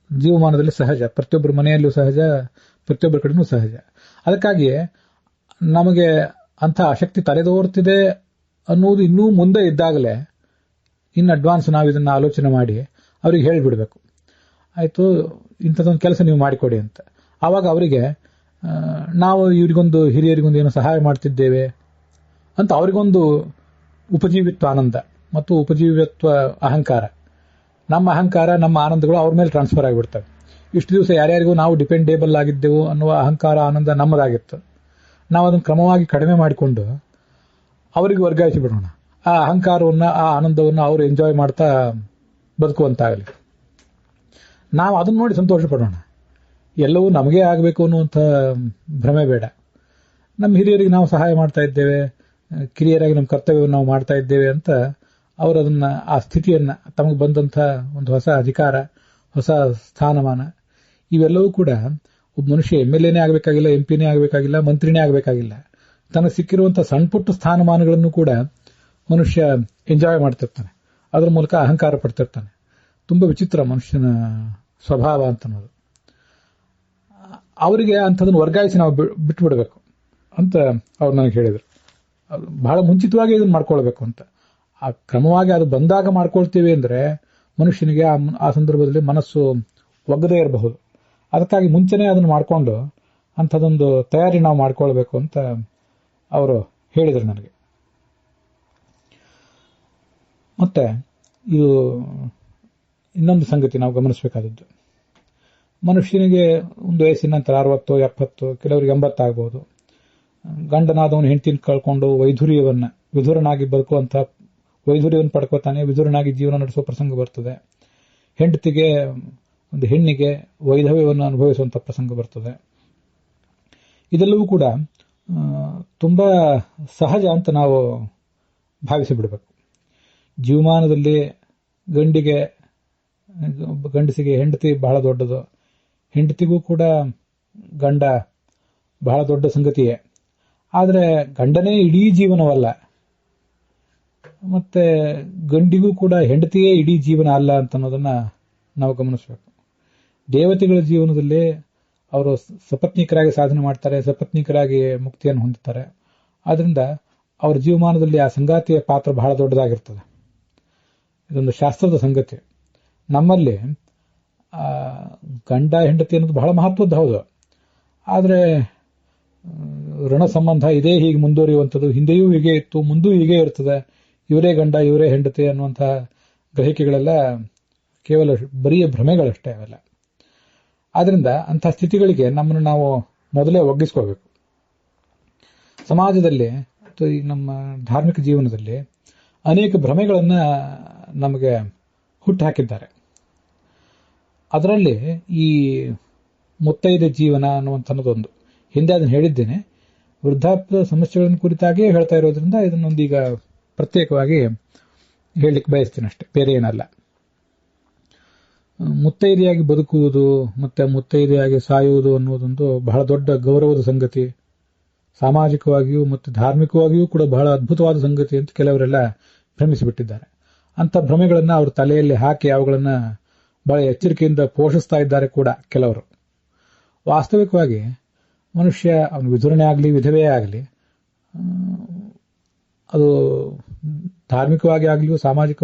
ಜೀವಮಾನದಲ್ಲಿ ಸಹಜ, ಪ್ರತಿಯೊಬ್ಬರ ಮನೆಯಲ್ಲೂ ಸಹಜ, ಪ್ರತಿಯೊಬ್ಬರ ಕಡೆನೂ ಸಹಜ. ಅದಕ್ಕಾಗಿ ನಮಗೆ ಅಂಥ ಆಸಕ್ತಿ ತಲೆದೋರ್ತಿದೆ ಅನ್ನುವುದು ಇನ್ನೂ ಮುಂದೆ ಇದ್ದಾಗಲೇ ಇನ್ ಅಡ್ವಾನ್ಸ್ ನಾವು ಇದನ್ನ ಆಲೋಚನೆ ಮಾಡಿ ಅವ್ರಿಗೆ ಹೇಳಿಬಿಡ್ಬೇಕು, ಆಯ್ತು ಇಂಥದ್ದೊಂದು ಕೆಲಸ ನೀವು ಮಾಡಿಕೊಡಿ ಅಂತ. ಆವಾಗ ಅವರಿಗೆ ನಾವು ಇವರಿಗೊಂದು ಹಿರಿಯರಿಗೊಂದು ಏನೋ ಸಹಾಯ ಮಾಡ್ತಿದ್ದೇವೆ ಅಂತ ಅವರಿಗೊಂದು ಉಪಜೀವಿತ್ವ ಆನಂದ ಮತ್ತು ಉಪಜೀವಿತ್ವ ಅಹಂಕಾರ, ನಮ್ಮ ಅಹಂಕಾರ ನಮ್ಮ ಆನಂದಗಳು ಅವ್ರ ಮೇಲೆ ಟ್ರಾನ್ಸ್ಫರ್ ಆಗಿಬಿಡ್ತವೆ. ಇಷ್ಟು ದಿವಸ ಯಾರ್ಯಾರಿಗೂ ನಾವು ಡಿಪೆಂಡೇಬಲ್ ಆಗಿದ್ದೆವು ಅನ್ನುವ ಅಹಂಕಾರ ಆನಂದ ನಮ್ಮದಾಗಿತ್ತು. ನಾವು ಅದನ್ನು ಕ್ರಮವಾಗಿ ಕಡಿಮೆ ಮಾಡಿಕೊಂಡು ಅವರಿಗೆ ವರ್ಗಾಯಿಸಿ ಬಿಡೋಣ. ಆ ಅಹಂಕಾರವನ್ನು, ಆ ಆನಂದವನ್ನು ಅವರು ಎಂಜಾಯ್ ಮಾಡ್ತಾ ಬದುಕುವಂತಾಗಲಿ. ನಾವು ಅದನ್ನ ನೋಡಿ ಸಂತೋಷ ಪಡೋಣ. ಎಲ್ಲವೂ ನಮಗೇ ಆಗಬೇಕು ಅನ್ನುವಂಥ ಭ್ರಮೆ ಬೇಡ. ನಮ್ಮ ಹಿರಿಯರಿಗೆ ನಾವು ಸಹಾಯ ಮಾಡ್ತಾ ಇದ್ದೇವೆ, ಕಿರಿಯರಾಗಿ ನಮ್ಮ ಕರ್ತವ್ಯವನ್ನು ನಾವು ಮಾಡ್ತಾ ಇದ್ದೇವೆ ಅಂತ ಅವರು ಅದನ್ನ, ಆ ಸ್ಥಿತಿಯನ್ನ, ತಮಗೆ ಬಂದಂಥ ಒಂದು ಹೊಸ ಅಧಿಕಾರ, ಹೊಸ ಸ್ಥಾನಮಾನ, ಇವೆಲ್ಲವೂ ಕೂಡ ಒಬ್ಬ ಮನುಷ್ಯ MLAನೇ ಆಗಬೇಕಾಗಿಲ್ಲ, MP ಆಗಬೇಕಾಗಿಲ್ಲ, ಮಂತ್ರಿನೇ ಆಗಬೇಕಾಗಿಲ್ಲ. ತನಗೆ ಸಿಕ್ಕಿರುವಂತಹ ಸಣ್ಣ ಪುಟ್ಟ ಸ್ಥಾನಮಾನಗಳನ್ನು ಕೂಡ ಮನುಷ್ಯ ಎಂಜಾಯ್ ಮಾಡ್ತಿರ್ತಾನೆ, ಅದರ ಮೂಲಕ ಅಹಂಕಾರ ಪಡ್ತಿರ್ತಾನೆ. ತುಂಬಾ ವಿಚಿತ್ರ ಮನುಷ್ಯನ ಸ್ವಭಾವ ಅಂತ ಅನ್ನೋದು. ಅವರಿಗೆ ಅಂಥದನ್ನು ವರ್ಗಾಯಿಸಿ ನಾವು ಬಿಟ್ಬಿಡ್ಬೇಕು ಅಂತ ಅವ್ರು ನನಗೆ ಹೇಳಿದರು. ಬಹಳ ಮುಂಚಿತವಾಗಿ ಇದನ್ನು ಮಾಡ್ಕೊಳ್ಬೇಕು ಅಂತ. ಆ ಕ್ರಮವಾಗಿ ಅದು ಬಂದಾಗ ಮಾಡ್ಕೊಳ್ತೀವಿ ಅಂದ್ರೆ ಮನುಷ್ಯನಿಗೆ ಆ ಸಂದರ್ಭದಲ್ಲಿ ಮನಸ್ಸು ಒಗ್ಗದೇ ಇರಬಹುದು. ಅದಕ್ಕಾಗಿ ಮುಂಚೆನೇ ಅದನ್ನು ಮಾಡಿಕೊಂಡು ಅಂಥದ್ದೊಂದು ತಯಾರಿ ನಾವು ಮಾಡ್ಕೊಳ್ಬೇಕು ಅಂತ ಅವರು ಹೇಳಿದರು ನನಗೆ. ಮತ್ತೆ ಇದು ಇನ್ನೊಂದು ಸಂಗತಿ ನಾವು ಗಮನಿಸಬೇಕಾದದ್ದು, ಮನುಷ್ಯನಿಗೆ ಒಂದು ವಯಸ್ಸಿನ ನಂತರ 60, 70, ಕೆಲವರಿಗೆ 80 ಆಗಬಹುದು. ಗಂಡನಾದವನು ಹೆಂಡತಿನ ಕಳ್ಕೊಂಡು ವಿಧುರನಾಗಿ ಬದುಕುವಂತ, ವೈಧುರ್ಯವನ್ನು ಪಡ್ಕೋತಾನೆ, ವಿಧುರನಾಗಿ ಜೀವನ ನಡೆಸುವ ಪ್ರಸಂಗ ಬರ್ತದೆ. ಹೆಂಡತಿಗೆ, ಒಂದು ಹೆಣ್ಣಿಗೆ ವೈಧವ್ಯವನ್ನು ಅನುಭವಿಸುವಂತ ಪ್ರಸಂಗ ಬರ್ತದೆ. ಇದೆಲ್ಲವೂ ಕೂಡ ತುಂಬಾ ಸಹಜ ಅಂತ ನಾವು ಭಾವಿಸಿ ಬಿಡಬೇಕು. ಜೀವಮಾನದಲ್ಲಿ ಗಂಡಸಿಗೆ ಹೆಂಡತಿ ಬಹಳ ದೊಡ್ಡದು, ಹೆಂಡತಿಗೂ ಕೂಡ ಗಂಡ ಬಹಳ ದೊಡ್ಡ ಸಂಗತಿಯೇ. ಆದರೆ ಗಂಡನೇ ಇಡೀ ಜೀವನವಲ್ಲ, ಮತ್ತೆ ಗಂಡಿಗೂ ಕೂಡ ಹೆಂಡತಿಯೇ ಇಡೀ ಜೀವನ ಅಲ್ಲ ಅಂತ ಅನ್ನೋದನ್ನ ನಾವು ಗಮನಿಸಬೇಕು. ದೇವತೆಗಳ ಜೀವನದಲ್ಲಿ ಅವರು ಸಪತ್ನೀಕರಾಗಿ ಸಾಧನೆ ಮಾಡ್ತಾರೆ, ಸಪತ್ನೀಕರಾಗಿ ಮುಕ್ತಿಯನ್ನು ಹೊಂದುತ್ತಾರೆ. ಆದ್ರಿಂದ ಅವರ ಜೀವಮಾನದಲ್ಲಿ ಆ ಸಂಗಾತಿಯ ಪಾತ್ರ ಬಹಳ ದೊಡ್ಡದಾಗಿರ್ತದೆ. ಇದೊಂದು ಶಾಸ್ತ್ರದ ಸಂಗತಿ. ನಮ್ಮಲ್ಲಿ ಗಂಡ ಹೆಂಡತಿ ಅನ್ನೋದು ಬಹಳ ಮಹತ್ವದ್ದು, ಹೌದು. ಆದರೆ ಋಣ ಸಂಬಂಧ ಇದೇ ಹೀಗೆ ಮುಂದುವರಿಯುವಂಥದ್ದು, ಹಿಂದೆಯೂ ಹೀಗೆ ಇತ್ತು, ಮುಂದೂ ಹೀಗೆ ಇರ್ತದೆ, ಇವರೇ ಗಂಡ ಇವರೇ ಹೆಂಡತಿ ಅನ್ನುವಂತಹ ಗ್ರಹಿಕೆಗಳೆಲ್ಲ ಕೇವಲ ಬರಿಯ ಭ್ರಮೆಗಳಷ್ಟೇ ಅವೆಲ್ಲ. ಆದ್ರಿಂದ ಅಂಥ ಸ್ಥಿತಿಗಳಿಗೆ ನಮ್ಮನ್ನು ನಾವು ಮೊದಲೇ ಒಗ್ಗಿಸ್ಕೋಬೇಕು. ಸಮಾಜದಲ್ಲಿ ಅಥವಾ ಈ ನಮ್ಮ ಧಾರ್ಮಿಕ ಜೀವನದಲ್ಲಿ ಅನೇಕ ಭ್ರಮೆಗಳನ್ನ ನಮಗೆ ಹುಟ್ಟು ಹಾಕಿದ್ದಾರೆ. ಅದರಲ್ಲಿ ಈ ಮುತ್ತೈದೆ ಜೀವನ ಅನ್ನುವಂಥದ್ದೊಂದು, ಹಿಂದೆ ಅದನ್ನು ಹೇಳಿದ್ದೇನೆ, ವೃದ್ಧಾಪ್ಯದ ಸಮಸ್ಯೆಗಳನ್ನು ಕುರಿತಾಗಿಯೇ ಹೇಳ್ತಾ ಇರೋದ್ರಿಂದ ಇದನ್ನೊಂದೀಗ ಪ್ರತ್ಯೇಕವಾಗಿ ಹೇಳಲಿಕ್ಕೆ ಬಯಸ್ತೀನಿ ಅಷ್ಟೇ, ಬೇರೆ ಏನಲ್ಲ. ಮುತ್ತೈದೆಯಾಗಿ ಬದುಕುವುದು ಮತ್ತೆ ಮುತ್ತೈದೆಯಾಗಿ ಸಾಯುವುದು ಅನ್ನೋದೊಂದು ಬಹಳ ದೊಡ್ಡ ಗೌರವದ ಸಂಗತಿ, ಸಾಮಾಜಿಕವಾಗಿಯೂ ಮತ್ತು ಧಾರ್ಮಿಕವಾಗಿಯೂ ಕೂಡ ಬಹಳ ಅದ್ಭುತವಾದ ಸಂಗತಿ ಅಂತ ಕೆಲವರೆಲ್ಲ ಭ್ರಮಿಸಿಬಿಟ್ಟಿದ್ದಾರೆ. ಅಂಥ ಭ್ರಮೆಗಳನ್ನು ಅವರು ತಲೆಯಲ್ಲಿ ಹಾಕಿ ಅವುಗಳನ್ನು ಬಹಳ ಎಚ್ಚರಿಕೆಯಿಂದ ಪೋಷಿಸ್ತಾ ಇದ್ದಾರೆ ಕೂಡ ಕೆಲವರು. ವಾಸ್ತವಿಕವಾಗಿ ಮನುಷ್ಯ ಅವನು ವಿಧುರಣೆ ಆಗಲಿ ವಿಧವೇ ಆಗಲಿ, ಅದು ಧಾರ್ಮಿಕವಾಗಿ ಆಗಲಿ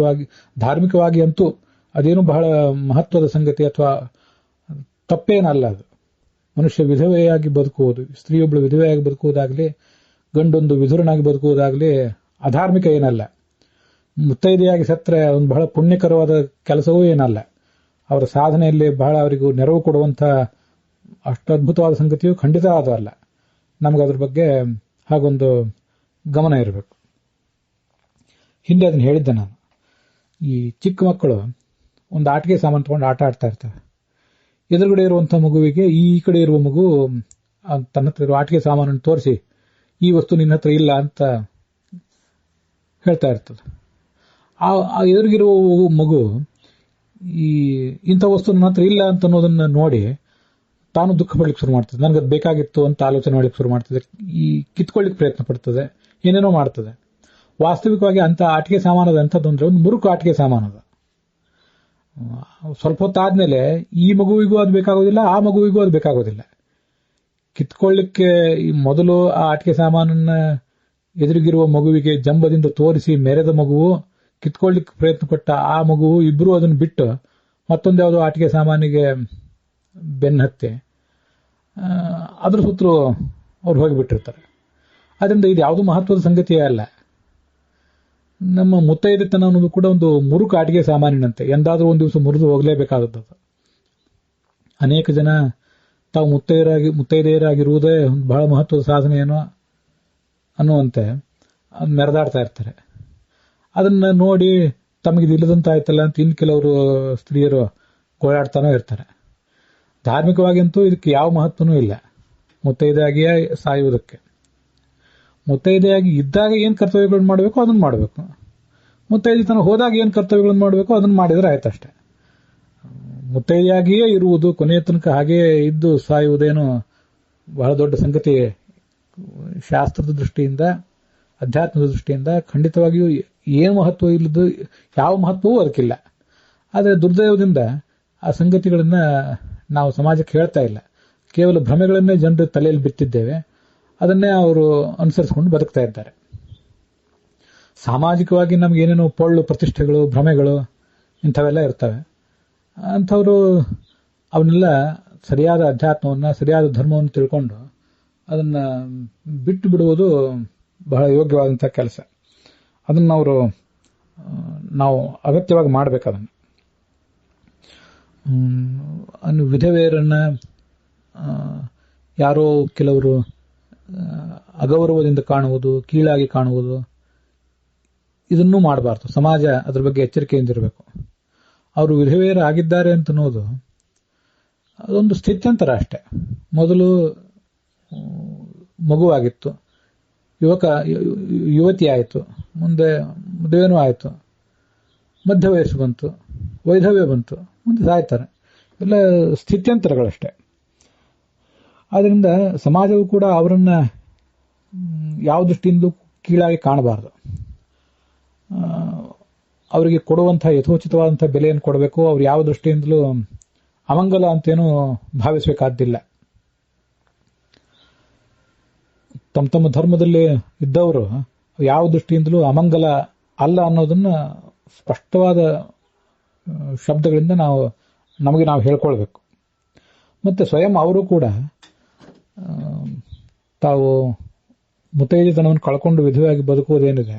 ಧಾರ್ಮಿಕವಾಗಿ ಅಂತೂ ಅದೇನು ಬಹಳ ಮಹತ್ವದ ಸಂಗತಿ ಅಥವಾ ತಪ್ಪೇನಲ್ಲ. ಅದು ಮನುಷ್ಯ ವಿಧವೆಯಾಗಿ ಬದುಕುವುದು, ಸ್ತ್ರೀಯೊಬ್ಬಳು ವಿಧವೆಯಾಗಿ ಬದುಕುವುದಾಗಲಿ, ಗಂಡೊಂದು ವಿಧುರನಾಗಿ ಬದುಕುವುದಾಗಲಿ ಅಧಾರ್ಮಿಕ ಏನಲ್ಲ. ಮುತ್ತೈದೆಯಾಗಿ ಸತ್ತರೆ ಒಂದು ಬಹಳ ಪುಣ್ಯಕರವಾದ ಕೆಲಸವೂ ಏನಲ್ಲ. ಅವರ ಸಾಧನೆಯಲ್ಲಿ ಬಹಳ ಅವರಿಗೂ ನೆರವು ಕೊಡುವಂಥ ಅಷ್ಟು ಅದ್ಭುತವಾದ ಸಂಗತಿಯು ಖಂಡಿತ ಅದಲ್ಲ. ನಮಗೆ ಅದ್ರ ಬಗ್ಗೆ ಹಾಗೊಂದು ಗಮನ ಇರಬೇಕು. ಹಿಂದೆ ಅದನ್ನು ಹೇಳಿದ್ದೆ ನಾನು. ಈ ಚಿಕ್ಕ ಮಕ್ಕಳು ಒಂದು ಆಟಿಕೆ ಸಾಮಾನು ತಗೊಂಡು ಆಟ ಆಡ್ತಾ ಇರ್ತವೆ. ಎದುರುಗಡೆ ಇರುವಂಥ ಮಗುವಿಗೆ ಈ ಕಡೆ ಇರುವ ಮಗು ತನ್ನ ಹತ್ರ ಇರುವ ಆಟಿಕೆ ಸಾಮಾನನ್ನು ತೋರಿಸಿ ಈ ವಸ್ತು ನಿನ್ನ ಹತ್ರ ಇಲ್ಲ ಅಂತ ಹೇಳ್ತಾ ಇರ್ತದೆ. ಆ ಎದುರಿಗಿರುವ ಮಗು ಈ ಇಂಥ ವಸ್ತು ನನ್ನ ಹತ್ರ ಇಲ್ಲ ಅಂತ ಅನ್ನೋದನ್ನ ನೋಡಿ ತಾನು ದುಃಖ ಪಡ್ಲಿಕ್ಕೆ ಶುರು ಮಾಡ್ತದೆ. ನನಗದು ಬೇಕಾಗಿತ್ತು ಅಂತ ಆಲೋಚನೆ ಮಾಡ್ಲಿಕ್ಕೆ ಶುರು ಮಾಡ್ತದೆ. ಈ ಕಿತ್ಕೊಳ್ಳಿಕ್ಕೆ ಪ್ರಯತ್ನ ಪಡ್ತದೆ, ಏನೇನೋ ಮಾಡ್ತದೆ. ವಾಸ್ತವಿಕವಾಗಿ ಅಂತ ಆಟಿಕೆ ಸಾಮಾನದ ಅಂಥದ್ದು ಅಂದ್ರೆ ಒಂದು ಮುರುಕು ಆಟಿಕೆ ಸಾಮಾನದ. ಸ್ವಲ್ಪ ಹೊತ್ತಾದ್ಮೇಲೆ ಈ ಮಗುವಿಗೂ ಅದು ಬೇಕಾಗೋದಿಲ್ಲ, ಆ ಮಗುವಿಗೂ ಅದು ಬೇಕಾಗೋದಿಲ್ಲ. ಕಿತ್ಕೊಳ್ಳಿಕ್ಕೆ ಮೊದಲು ಆ ಆಟಿಕೆ ಸಾಮಾನನ್ನ ಎದುರಿಗಿರುವ ಮಗುವಿಗೆ ಜಂಬದಿಂದ ತೋರಿಸಿ ಮೆರೆದ ಮಗುವು, ಕಿತ್ಕೊಳ್ಳಿಕ್ಕೆ ಪ್ರಯತ್ನ ಪಟ್ಟ ಆ ಮಗುವು, ಇಬ್ಬರು ಅದನ್ನು ಬಿಟ್ಟು ಮತ್ತೊಂದು ಯಾವುದೋ ಆಟಿಕೆ ಸಾಮಾನಿಗೆ ಬೆನ್ನು ಹತ್ತಿ ಅದ್ರ ಸುತ್ತಲೂ ಅವ್ರು ಹೋಗಿಬಿಟ್ಟಿರ್ತಾರೆ. ಅದರಿಂದ ಇದು ಯಾವುದು ಮಹತ್ವದ ಸಂಗತಿಯೇ ಅಲ್ಲ. ನಮ್ಮ ಮುತ್ತೈದೆತನ ಅನ್ನೋದು ಕೂಡ ಒಂದು ಮುರುಕು ಆಟಿಕೆ ಸಾಮಾನಿನಂತೆ, ಎಂದಾದರೂ ಒಂದು ದಿವಸ ಮುರಿದು ಹೋಗಲೇಬೇಕಾದದ್ದು. ಅನೇಕ ಜನ ತಾವು ಮುತ್ತೈದೆಯರಾಗಿರುವುದೇ ಬಹಳ ಮಹತ್ವದ ಸಾಧನೆ ಏನೋ ಅನ್ನುವಂತೆ ಮೆರೆದಾಡ್ತಾ ಇರ್ತಾರೆ. ಅದನ್ನ ನೋಡಿ ತಮಗಿದು ಇಲ್ಲದಂತಾಯ್ತಲ್ಲ ಅಂತ ಇನ್ನು ಕೆಲವರು ಸ್ತ್ರೀಯರು ಗೋಳಾಡ್ತಾನೋ ಇರ್ತಾರೆ. ಧಾರ್ಮಿಕವಾಗಿಂತೂ ಇದಕ್ಕೆ ಯಾವ ಮಹತ್ವನೂ ಇಲ್ಲ. ಮುತ್ತೈದೆಯಾಗಿಯೇ ಸಾಯುವುದಕ್ಕೆ. ಮುತ್ತೈದೆಯಾಗಿ ಇದ್ದಾಗ ಏನು ಕರ್ತವ್ಯಗಳನ್ನು ಮಾಡಬೇಕು ಅದನ್ನು ಮಾಡಬೇಕು. ಮುತ್ತೈದೆತನ ಹೋದಾಗ ಏನು ಕರ್ತವ್ಯಗಳನ್ನು ಮಾಡಬೇಕು ಅದನ್ನು ಮಾಡಿದರೆ ಆಯ್ತಷ್ಟೇ. ಮುತ್ತೈದೆಯಾಗಿಯೇ ಇರುವುದು, ಕೊನೆಯ ತನಕ ಹಾಗೆಯೇ ಇದ್ದು ಸಾಯುವುದೇನು ಬಹಳ ದೊಡ್ಡ ಸಂಗತಿ ಶಾಸ್ತ್ರದ ದೃಷ್ಟಿಯಿಂದ, ಅಧ್ಯಾತ್ಮದ ದೃಷ್ಟಿಯಿಂದ ಖಂಡಿತವಾಗಿಯೂ ಏನು ಮಹತ್ವ ಇಲ್ಲದು, ಯಾವ ಮಹತ್ವವೂ ಅದಕ್ಕಿಲ್ಲ. ಆದರೆ ದುರ್ದೈವದಿಂದ ಆ ಸಂಗತಿಗಳನ್ನ ನಾವು ಸಮಾಜಕ್ಕೆ ಹೇಳ್ತಾ ಇಲ್ಲ. ಕೇವಲ ಭ್ರಮೆಗಳನ್ನೇ ಜನರ ತಲೆಯಲ್ಲಿ ಬಿತ್ತಿದ್ದೇವೆ. ಅದನ್ನೇ ಅವರು ಅನುಸರಿಸಿಕೊಂಡು ಬದುಕ್ತಾ ಇದ್ದಾರೆ. ಸಾಮಾಜಿಕವಾಗಿ ನಮ್ಗೆ ಏನೇನೋ ಪೊಳ್ಳು ಪ್ರತಿಷ್ಠೆಗಳು, ಭ್ರಮೆಗಳು ಇಂಥವೆಲ್ಲ ಇರ್ತವೆ. ಅಂಥವರು ಅವನ್ನೆಲ್ಲ ಸರಿಯಾದ ಅಧ್ಯಾತ್ಮವನ್ನು, ಸರಿಯಾದ ಧರ್ಮವನ್ನು ತಿಳ್ಕೊಂಡು ಅದನ್ನು ಬಿಟ್ಟು ಬಿಡುವುದು ಬಹಳ ಯೋಗ್ಯವಾದಂಥ ಕೆಲಸ. ಅದನ್ನು ನಾವು ಅಗತ್ಯವಾಗಿ ಮಾಡಬೇಕು. ಅದನ್ನು ವಿಧವೆಯರನ್ನ ಯಾರೋ ಕೆಲವರು ಅಗೌರವದಿಂದ ಕಾಣುವುದು, ಕೀಳಾಗಿ ಕಾಣುವುದು, ಇದನ್ನೂ ಮಾಡಬಾರ್ದು. ಸಮಾಜ ಅದ್ರ ಬಗ್ಗೆ ಎಚ್ಚರಿಕೆಯಿಂದಿರಬೇಕು. ಅವರು ವಿಧವೆಯರಾಗಿದ್ದಾರೆ ಅಂತ ಅನ್ನೋದು ಅದೊಂದು ಸ್ಥಿತ್ಯಂತರ ಅಷ್ಟೇ. ಮೊದಲು ಮಗುವಾಗಿತ್ತು, ಯುವತಿ ಆಯಿತು, ಮುಂದೆ ಮದುವೆನೂ ಆಯಿತು, ಮಧ್ಯ ವಯಸ್ಸು ಬಂತು, ವೈಧವ್ಯ ಬಂತು, ಮುಂದೆ ಸಾಯ್ತಾರೆ. ಎಲ್ಲ ಸ್ಥಿತ್ಯಂತರಗಳಷ್ಟೇ. ಆದ್ದರಿಂದ ಸಮಾಜವು ಕೂಡ ಅವರನ್ನ ಯಾವ ದೃಷ್ಟಿಯಿಂದ ಕೀಳಾಗಿ ಕಾಣಬಾರದು. ಅವರಿಗೆ ಕೊಡುವಂತಹ ಯಥೋಚಿತವಾದಂಥ ಬೆಲೆಯನ್ನು ಕೊಡಬೇಕು. ಅವ್ರು ಯಾವ ದೃಷ್ಟಿಯಿಂದಲೂ ಅಮಂಗಲ ಅಂತೇನೂ ಭಾವಿಸಬೇಕಾದ್ದಿಲ್ಲ. ತಮ್ಮ ತಮ್ಮ ಧರ್ಮದಲ್ಲಿ ಇದ್ದವರು ಯಾವ ದೃಷ್ಟಿಯಿಂದಲೂ ಅಮಂಗಲ ಅಲ್ಲ ಅನ್ನೋದನ್ನ ಸ್ಪಷ್ಟವಾದ ಶಬ್ದಗಳಿಂದ ನಮಗೆ ನಾವು ಹೇಳ್ಕೊಳ್ಬೇಕು. ಮತ್ತೆ ಸ್ವಯಂ ಅವರು ಕೂಡ ತಾವು ಮುತ್ತೈದೆತನವನ್ನು ಕಳ್ಕೊಂಡು ವಿಧವೆಯಾಗಿ ಬದುಕುವುದೇನಿದೆ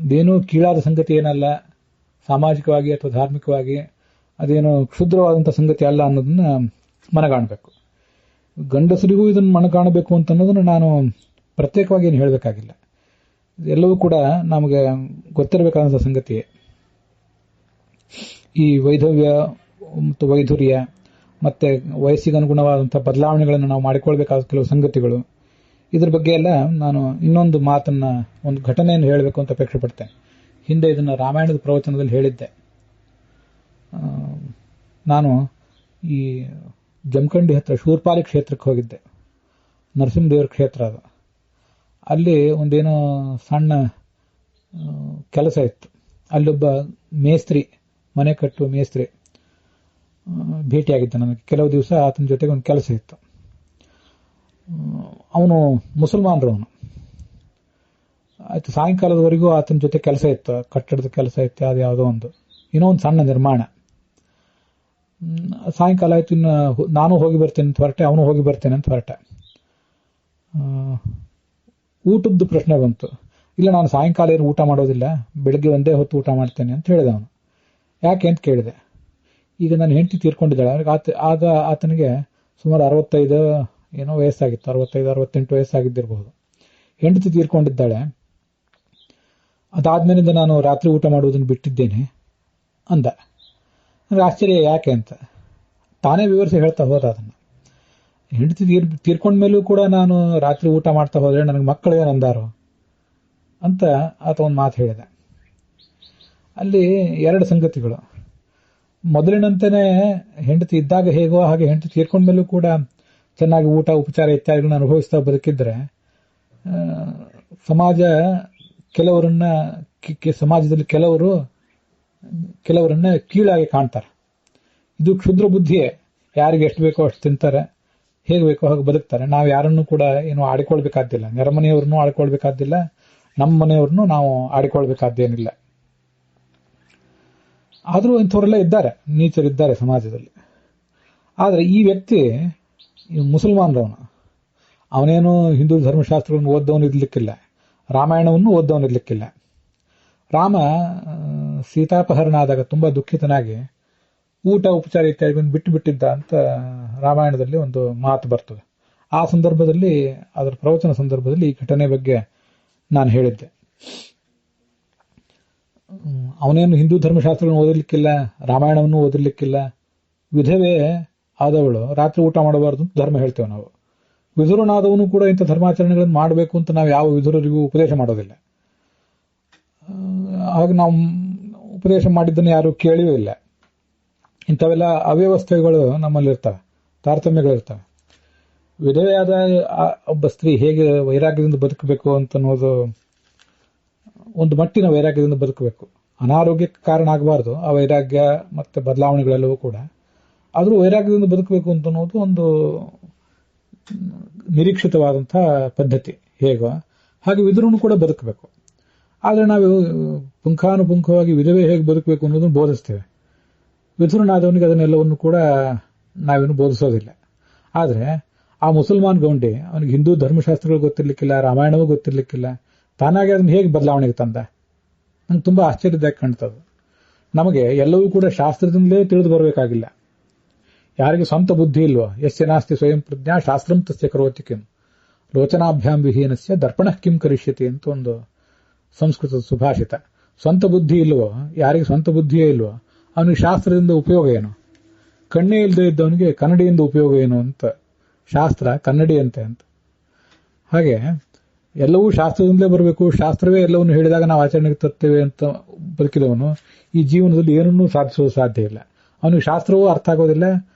ಅದೇನೂ ಕೀಳಾದ ಸಂಗತಿ ಏನಲ್ಲ. ಸಾಮಾಜಿಕವಾಗಿ ಅಥವಾ ಧಾರ್ಮಿಕವಾಗಿ ಅದೇನೋ ಕ್ಷುದ್ರವಾದಂಥ ಸಂಗತಿ ಅಲ್ಲ ಅನ್ನೋದನ್ನ ಮನಗಾಣಬೇಕು. ಗಂಡಸರಿಗೂ ಇದನ್ನು ಮನಗಾಣಬೇಕು ಅಂತ ಅನ್ನೋದನ್ನು ನಾನು ಪ್ರತ್ಯೇಕವಾಗಿ ಏನು ಹೇಳಬೇಕಾಗಿಲ್ಲ. ಎಲ್ಲವೂ ಕೂಡ ನಮಗೆ ಗೊತ್ತಿರಬೇಕಾದಂಥ ಸಂಗತಿ. ಈ ವೈಧವ್ಯ ಮತ್ತು ವೈಧುರ್ಯ ಮತ್ತೆ ವಯಸ್ಸಿಗೆ ಅನುಗುಣವಾದಂಥ ಬದಲಾವಣೆಗಳನ್ನು ನಾವು ಮಾಡಿಕೊಳ್ಬೇಕಾದ ಕೆಲವು ಸಂಗತಿಗಳು, ಇದ್ರ ಬಗ್ಗೆ ಎಲ್ಲ ನಾನು ಇನ್ನೊಂದು ಮಾತನ್ನ, ಒಂದು ಘಟನೆಯನ್ನು ಹೇಳಬೇಕು ಅಂತ ಅಪೇಕ್ಷೆ ಪಡ್ತೇನೆ. ಹಿಂದೆ ಇದನ್ನು ರಾಮಾಯಣದ ಪ್ರವಚನದಲ್ಲಿ ಹೇಳಿದ್ದೆ. ನಾನು ಈ ಜಮಖಂಡಿ ಹತ್ರ ಶೂರ್ಪಾಲಿ ಕ್ಷೇತ್ರಕ್ಕೆ ಹೋಗಿದ್ದೆ. ನರಸಿಂಹದೇವರ ಕ್ಷೇತ್ರ ಅದು. ಅಲ್ಲಿ ಒಂದೇನೋ ಸಣ್ಣ ಕೆಲಸ ಇತ್ತು. ಅಲ್ಲೊಬ್ಬ ಮೇಸ್ತ್ರಿ, ಮನೆ ಕಟ್ಟುವ ಮೇಸ್ತ್ರಿ ಭೇಟಿಯಾಗಿದ್ದ ನನಗೆ. ಕೆಲವು ದಿವಸ ಆತನ ಜೊತೆಗೆ ಒಂದು ಕೆಲಸ ಇತ್ತು. ಅವನು ಮುಸಲ್ಮಾನರು. ಅವನು ಆಯ್ತು, ಸಾಯಂಕಾಲದವರೆಗೂ ಆತನ ಜೊತೆ ಕೆಲಸ ಇತ್ತು, ಕಟ್ಟಡದ ಕೆಲಸ ಇತ್ತು, ಅದು ಯಾವುದೋ ಒಂದು, ಇನ್ನೂ ಒಂದು ಸಣ್ಣ ನಿರ್ಮಾಣ. ಸಾಯಂಕಾಲ ಆಯ್ತು, ಇನ್ನು ನಾನು ಹೋಗಿ ಬರ್ತೇನೆ ಅಂತ ಹೊರಟೆ, ಅವನು ಹೋಗಿ ಬರ್ತೇನೆ ಅಂತ ಹೊರಟೆ. ಊಟದ್ದು ಪ್ರಶ್ನೆ ಬಂತು. ಇಲ್ಲ, ನಾನು ಸಾಯಂಕಾಲ ಏನು ಊಟ ಮಾಡೋದಿಲ್ಲ, ಬೆಳಗ್ಗೆ ಒಂದೇ ಹೊತ್ತು ಊಟ ಮಾಡ್ತೇನೆ ಅಂತ ಹೇಳಿದ ಅವನು. ಯಾಕೆ ಅಂತ ಕೇಳಿದೆ. ಈಗ ನನ್ನ ಹೆಂಡತಿ ತೀರ್ಕೊಂಡಿದ್ದಾಳೆ. ಆಗ ಆತನಿಗೆ ಸುಮಾರು 65 ಏನೋ ವಯಸ್ಸಾಗಿತ್ತು, 65-68 ವಯಸ್ಸಾಗಿದ್ದಿರಬಹುದು. ಹೆಂಡತಿ ತೀರ್ಕೊಂಡಿದ್ದಾಳೆ. ಅದಾದ್ಮೇಲಿಂದ ನಾನು ರಾತ್ರಿ ಊಟ ಮಾಡುವುದನ್ನು ಬಿಟ್ಟಿದ್ದೇನೆ ಅಂದ. ನನಗೆ ಆಶ್ಚರ್ಯ, ಯಾಕೆ ಅಂತ. ತಾನೇ ವಿವರಿಸಿ ಹೇಳ್ತಾ ಹೋದ ಅದನ್ನು. ಹೆಂಡತಿ ತೀರ್ಕೊಂಡ ಮೇಲೂ ಕೂಡ ನಾನು ರಾತ್ರಿ ಊಟ ಮಾಡ್ತಾ ಹೋದ್ರೆ ನನಗೆ ಮಕ್ಕಳು ಏನಂದಾರೋ ಅಂತ ಆತ ಒಂದು ಮಾತು ಹೇಳಿದೆ. ಅಲ್ಲಿ 2 ಸಂಗತಿಗಳು. ಮೊದಲಿನಂತೆಯೇ ಹೆಂಡತಿ ಇದ್ದಾಗ ಹೇಗೋ ಹಾಗೆ ಹೆಂಡತಿ ತೀರ್ಕೊಂಡ ಮೇಲೂ ಕೂಡ ಚೆನ್ನಾಗಿ ಊಟ ಉಪಚಾರ ಇತ್ಯಾದಿಗಳನ್ನ ಅನುಭವಿಸ್ತಾ ಬದುಕಿದ್ರೆ ಸಮಾಜದಲ್ಲಿ ಕೆಲವರನ್ನ ಕೀಳಾಗಿ ಕಾಣ್ತಾರೆ. ಇದು ಕ್ಷುದ್ರ ಬುದ್ಧಿಯೇ. ಯಾರಿಗೆ ಎಷ್ಟು ಬೇಕೋ ಅಷ್ಟು ತಿಂತಾರೆ, ಹೇಗೆ ಬೇಕೋ ಹಾಗೆ ಬದುಕ್ತಾರೆ. ನಾವು ಯಾರನ್ನೂ ಕೂಡ ಏನು ಆಡಿಕೊಳ್ಬೇಕಾದ್ದಿಲ್ಲ, ನೆರೆಮನೆಯವ್ರನ್ನೂ ಆಡಿಕೊಳ್ಬೇಕಾದ್ದಿಲ್ಲ, ನಮ್ಮ ಮನೆಯವ್ರನ್ನೂ ನಾವು ಆಡಿಕೊಳ್ಬೇಕಾದ್ದೇನಿಲ್ಲ. ಆದರೂ ಇಂಥವರೆಲ್ಲ ಇದ್ದಾರೆ, ನೀಚರಿದ್ದಾರೆ ಸಮಾಜದಲ್ಲಿ. ಆದರೆ ಈ ವ್ಯಕ್ತಿ ಮುಸಲ್ಮಾನರವನು. ಅವನೇನು ಹಿಂದೂ ಧರ್ಮಶಾಸ್ತ್ರಗಳನ್ನು ಓದ್ದವನು ಇರ್ಲಿಕ್ಕಿಲ್ಲ, ರಾಮಾಯಣವನ್ನು ಓದ್ದವನು ಇರ್ಲಿಕ್ಕಿಲ್ಲ. ರಾಮ ಸೀತಾಪಹರಣ ಆದಾಗ ತುಂಬಾ ದುಃಖಿತನಾಗಿ ಊಟ ಉಪಚಾರ ಇತ್ಯಾದಿಗಳನ್ನು ಬಿಟ್ಟು ಬಿಟ್ಟಿದ್ದ ಅಂತ ರಾಮಾಯಣದಲ್ಲಿ ಒಂದು ಮಾತು ಬರ್ತದೆ. ಆ ಸಂದರ್ಭದಲ್ಲಿ, ಅದರ ಪ್ರವಚನ ಸಂದರ್ಭದಲ್ಲಿ ಈ ಘಟನೆ ಬಗ್ಗೆ ನಾನು ಹೇಳಿದ್ದೆ. ಅವನೇನು ಹಿಂದೂ ಧರ್ಮಶಾಸ್ತ್ರಗಳನ್ನು ಓದಿರ್ಲಿಕ್ಕಿಲ್ಲ, ರಾಮಾಯಣವನ್ನು ಓದಿರ್ಲಿಕ್ಕಿಲ್ಲ. ವಿಧವೆ ಆದವಳು ರಾತ್ರಿ ಊಟ ಮಾಡಬಾರದು ಅಂತ ಧರ್ಮ ಹೇಳ್ತೇವೆ ನಾವು. ವಿದುರನಾದವನು ಕೂಡ ಇಂಥ ಧರ್ಮಾಚರಣೆಗಳನ್ನು ಮಾಡಬೇಕು ಅಂತ ನಾವು ಯಾವ ವಿದುರರಿಗೂ ಉಪದೇಶ ಮಾಡೋದಿಲ್ಲ. ಹಾಗೆ ನಾವು ಉಪದೇಶ ಮಾಡಿದ್ದನ್ನು ಯಾರು ಕೇಳಿಯೂ ಇಲ್ಲ. ಇಂಥವೆಲ್ಲ ಅವ್ಯವಸ್ಥೆಗಳು ನಮ್ಮಲ್ಲಿರ್ತವೆ, ತಾರತಮ್ಯಗಳಿರ್ತವೆ. ವಿಧವೆಯಾದ ಒಬ್ಬ ಸ್ತ್ರೀ ಹೇಗೆ ವೈರಾಗ್ಯದಿಂದ ಬದುಕಬೇಕು ಅಂತ ಅನ್ನೋದು, ಒಂದು ಮಟ್ಟಿನ ವೈರಾಗ್ಯದಿಂದ ಬದುಕಬೇಕು. ಅನಾರೋಗ್ಯಕ್ಕೆ ಕಾರಣ ಆಗಬಾರ್ದು ಆ ವೈರಾಗ್ಯ ಮತ್ತೆ ಬದಲಾವಣೆಗಳೆಲ್ಲವೂ ಕೂಡ. ಆದರೂ ವೈರಾಗ್ಯದಿಂದ ಬದುಕಬೇಕು ಅಂತ ಅನ್ನೋದು ಒಂದು ನಿರೀಕ್ಷಿತವಾದಂತಹ ಪದ್ಧತಿ. ಹೇಗೋ ಹಾಗೆ ವಿದುರನು ಕೂಡ ಬದುಕಬೇಕು. ಆದರೆ ನಾವು ಪುಂಖಾನುಪುಂಖವಾಗಿ ವಿಧವೆ ಹೇಗೆ ಬದುಕಬೇಕು ಅನ್ನೋದನ್ನು ಬೋಧಿಸ್ತೇವೆ. ವಿದುರನಾದವನಿಗೆ ಅದನ್ನೆಲ್ಲವನ್ನು ಕೂಡ ನಾವೇನು ಬೋಧಿಸೋದಿಲ್ಲ. ಆದರೆ ಆ ಮುಸಲ್ಮಾನ್ ಗೌಂಡಿ, ಅವನಿಗೆ ಹಿಂದೂ ಧರ್ಮಶಾಸ್ತ್ರಗಳು ಗೊತ್ತಿರ್ಲಿಕ್ಕಿಲ್ಲ, ರಾಮಾಯಣವೂ ಗೊತ್ತಿರ್ಲಿಕ್ಕಿಲ್ಲ, ತಾನಾಗಿ ಅದನ್ನು ಹೇಗೆ ಬದಲಾವಣೆಗೆ ತಂದ? ನಂಗೆ ತುಂಬಾ ಆಶ್ಚರ್ಯದಾಗಿ ಕಾಣ್ತದೆ. ನಮಗೆ ಎಲ್ಲವೂ ಕೂಡ ಶಾಸ್ತ್ರದಿಂದಲೇ ತಿಳಿದು ಬರಬೇಕಾಗಿಲ್ಲ. ಯಾರಿಗೆ ಸ್ವಂತ ಬುದ್ಧಿ ಇಲ್ವೋ, ಯಸ್ಯ ನಾಸ್ತಿ ಸ್ವಯಂ ಪ್ರಜ್ಞಾ ಶಾಸ್ತ್ರಂ ತಸ್ಯ ಕರೋತಿ ಕಿಂ ಲೋಚನಾಭ್ಯಾಂ ವಿಹೀನಸ್ಯ ದರ್ಪಣಃ ಕಿಂ ಕರಿಷ್ಯತಿ ಅಂತ ಒಂದು ಸಂಸ್ಕೃತದ ಸುಭಾಷಿತ. ಸ್ವಂತ ಬುದ್ಧಿ ಇಲ್ವೋ, ಯಾರಿಗೆ ಸ್ವಂತ ಬುದ್ಧಿಯೇ ಇಲ್ವೋ ಅವನಿಗೆ ಶಾಸ್ತ್ರದಿಂದ ಉಪಯೋಗ ಏನು? ಕಣ್ಣೇ ಇಲ್ಲದೆ ಇದ್ದವನಿಗೆ ಕನ್ನಡಿಯಿಂದ ಉಪಯೋಗ ಏನು ಅಂತ. ಶಾಸ್ತ್ರ ಕನ್ನಡಿಯಂತೆ ಅಂತ. ಹಾಗೆ ಎಲ್ಲವೂ ಶಾಸ್ತ್ರದಿಂದಲೇ ಬರಬೇಕು, ಶಾಸ್ತ್ರವೇ ಎಲ್ಲವನ್ನು ಹೇಳಿದಾಗ ನಾವು ಆಚರಣೆಗೆ ತರ್ತೇವೆ ಅಂತ ಬದುಕಿದವನು ಈ ಜೀವನದಲ್ಲಿ ಏನನ್ನೂ ಸಾಧಿಸೋದು ಸಾಧ್ಯ ಇಲ್ಲ. ಅವನಿಗೆ ಶಾಸ್ತ್ರವೂ ಅರ್ಥ ಆಗೋದಿಲ್ಲ,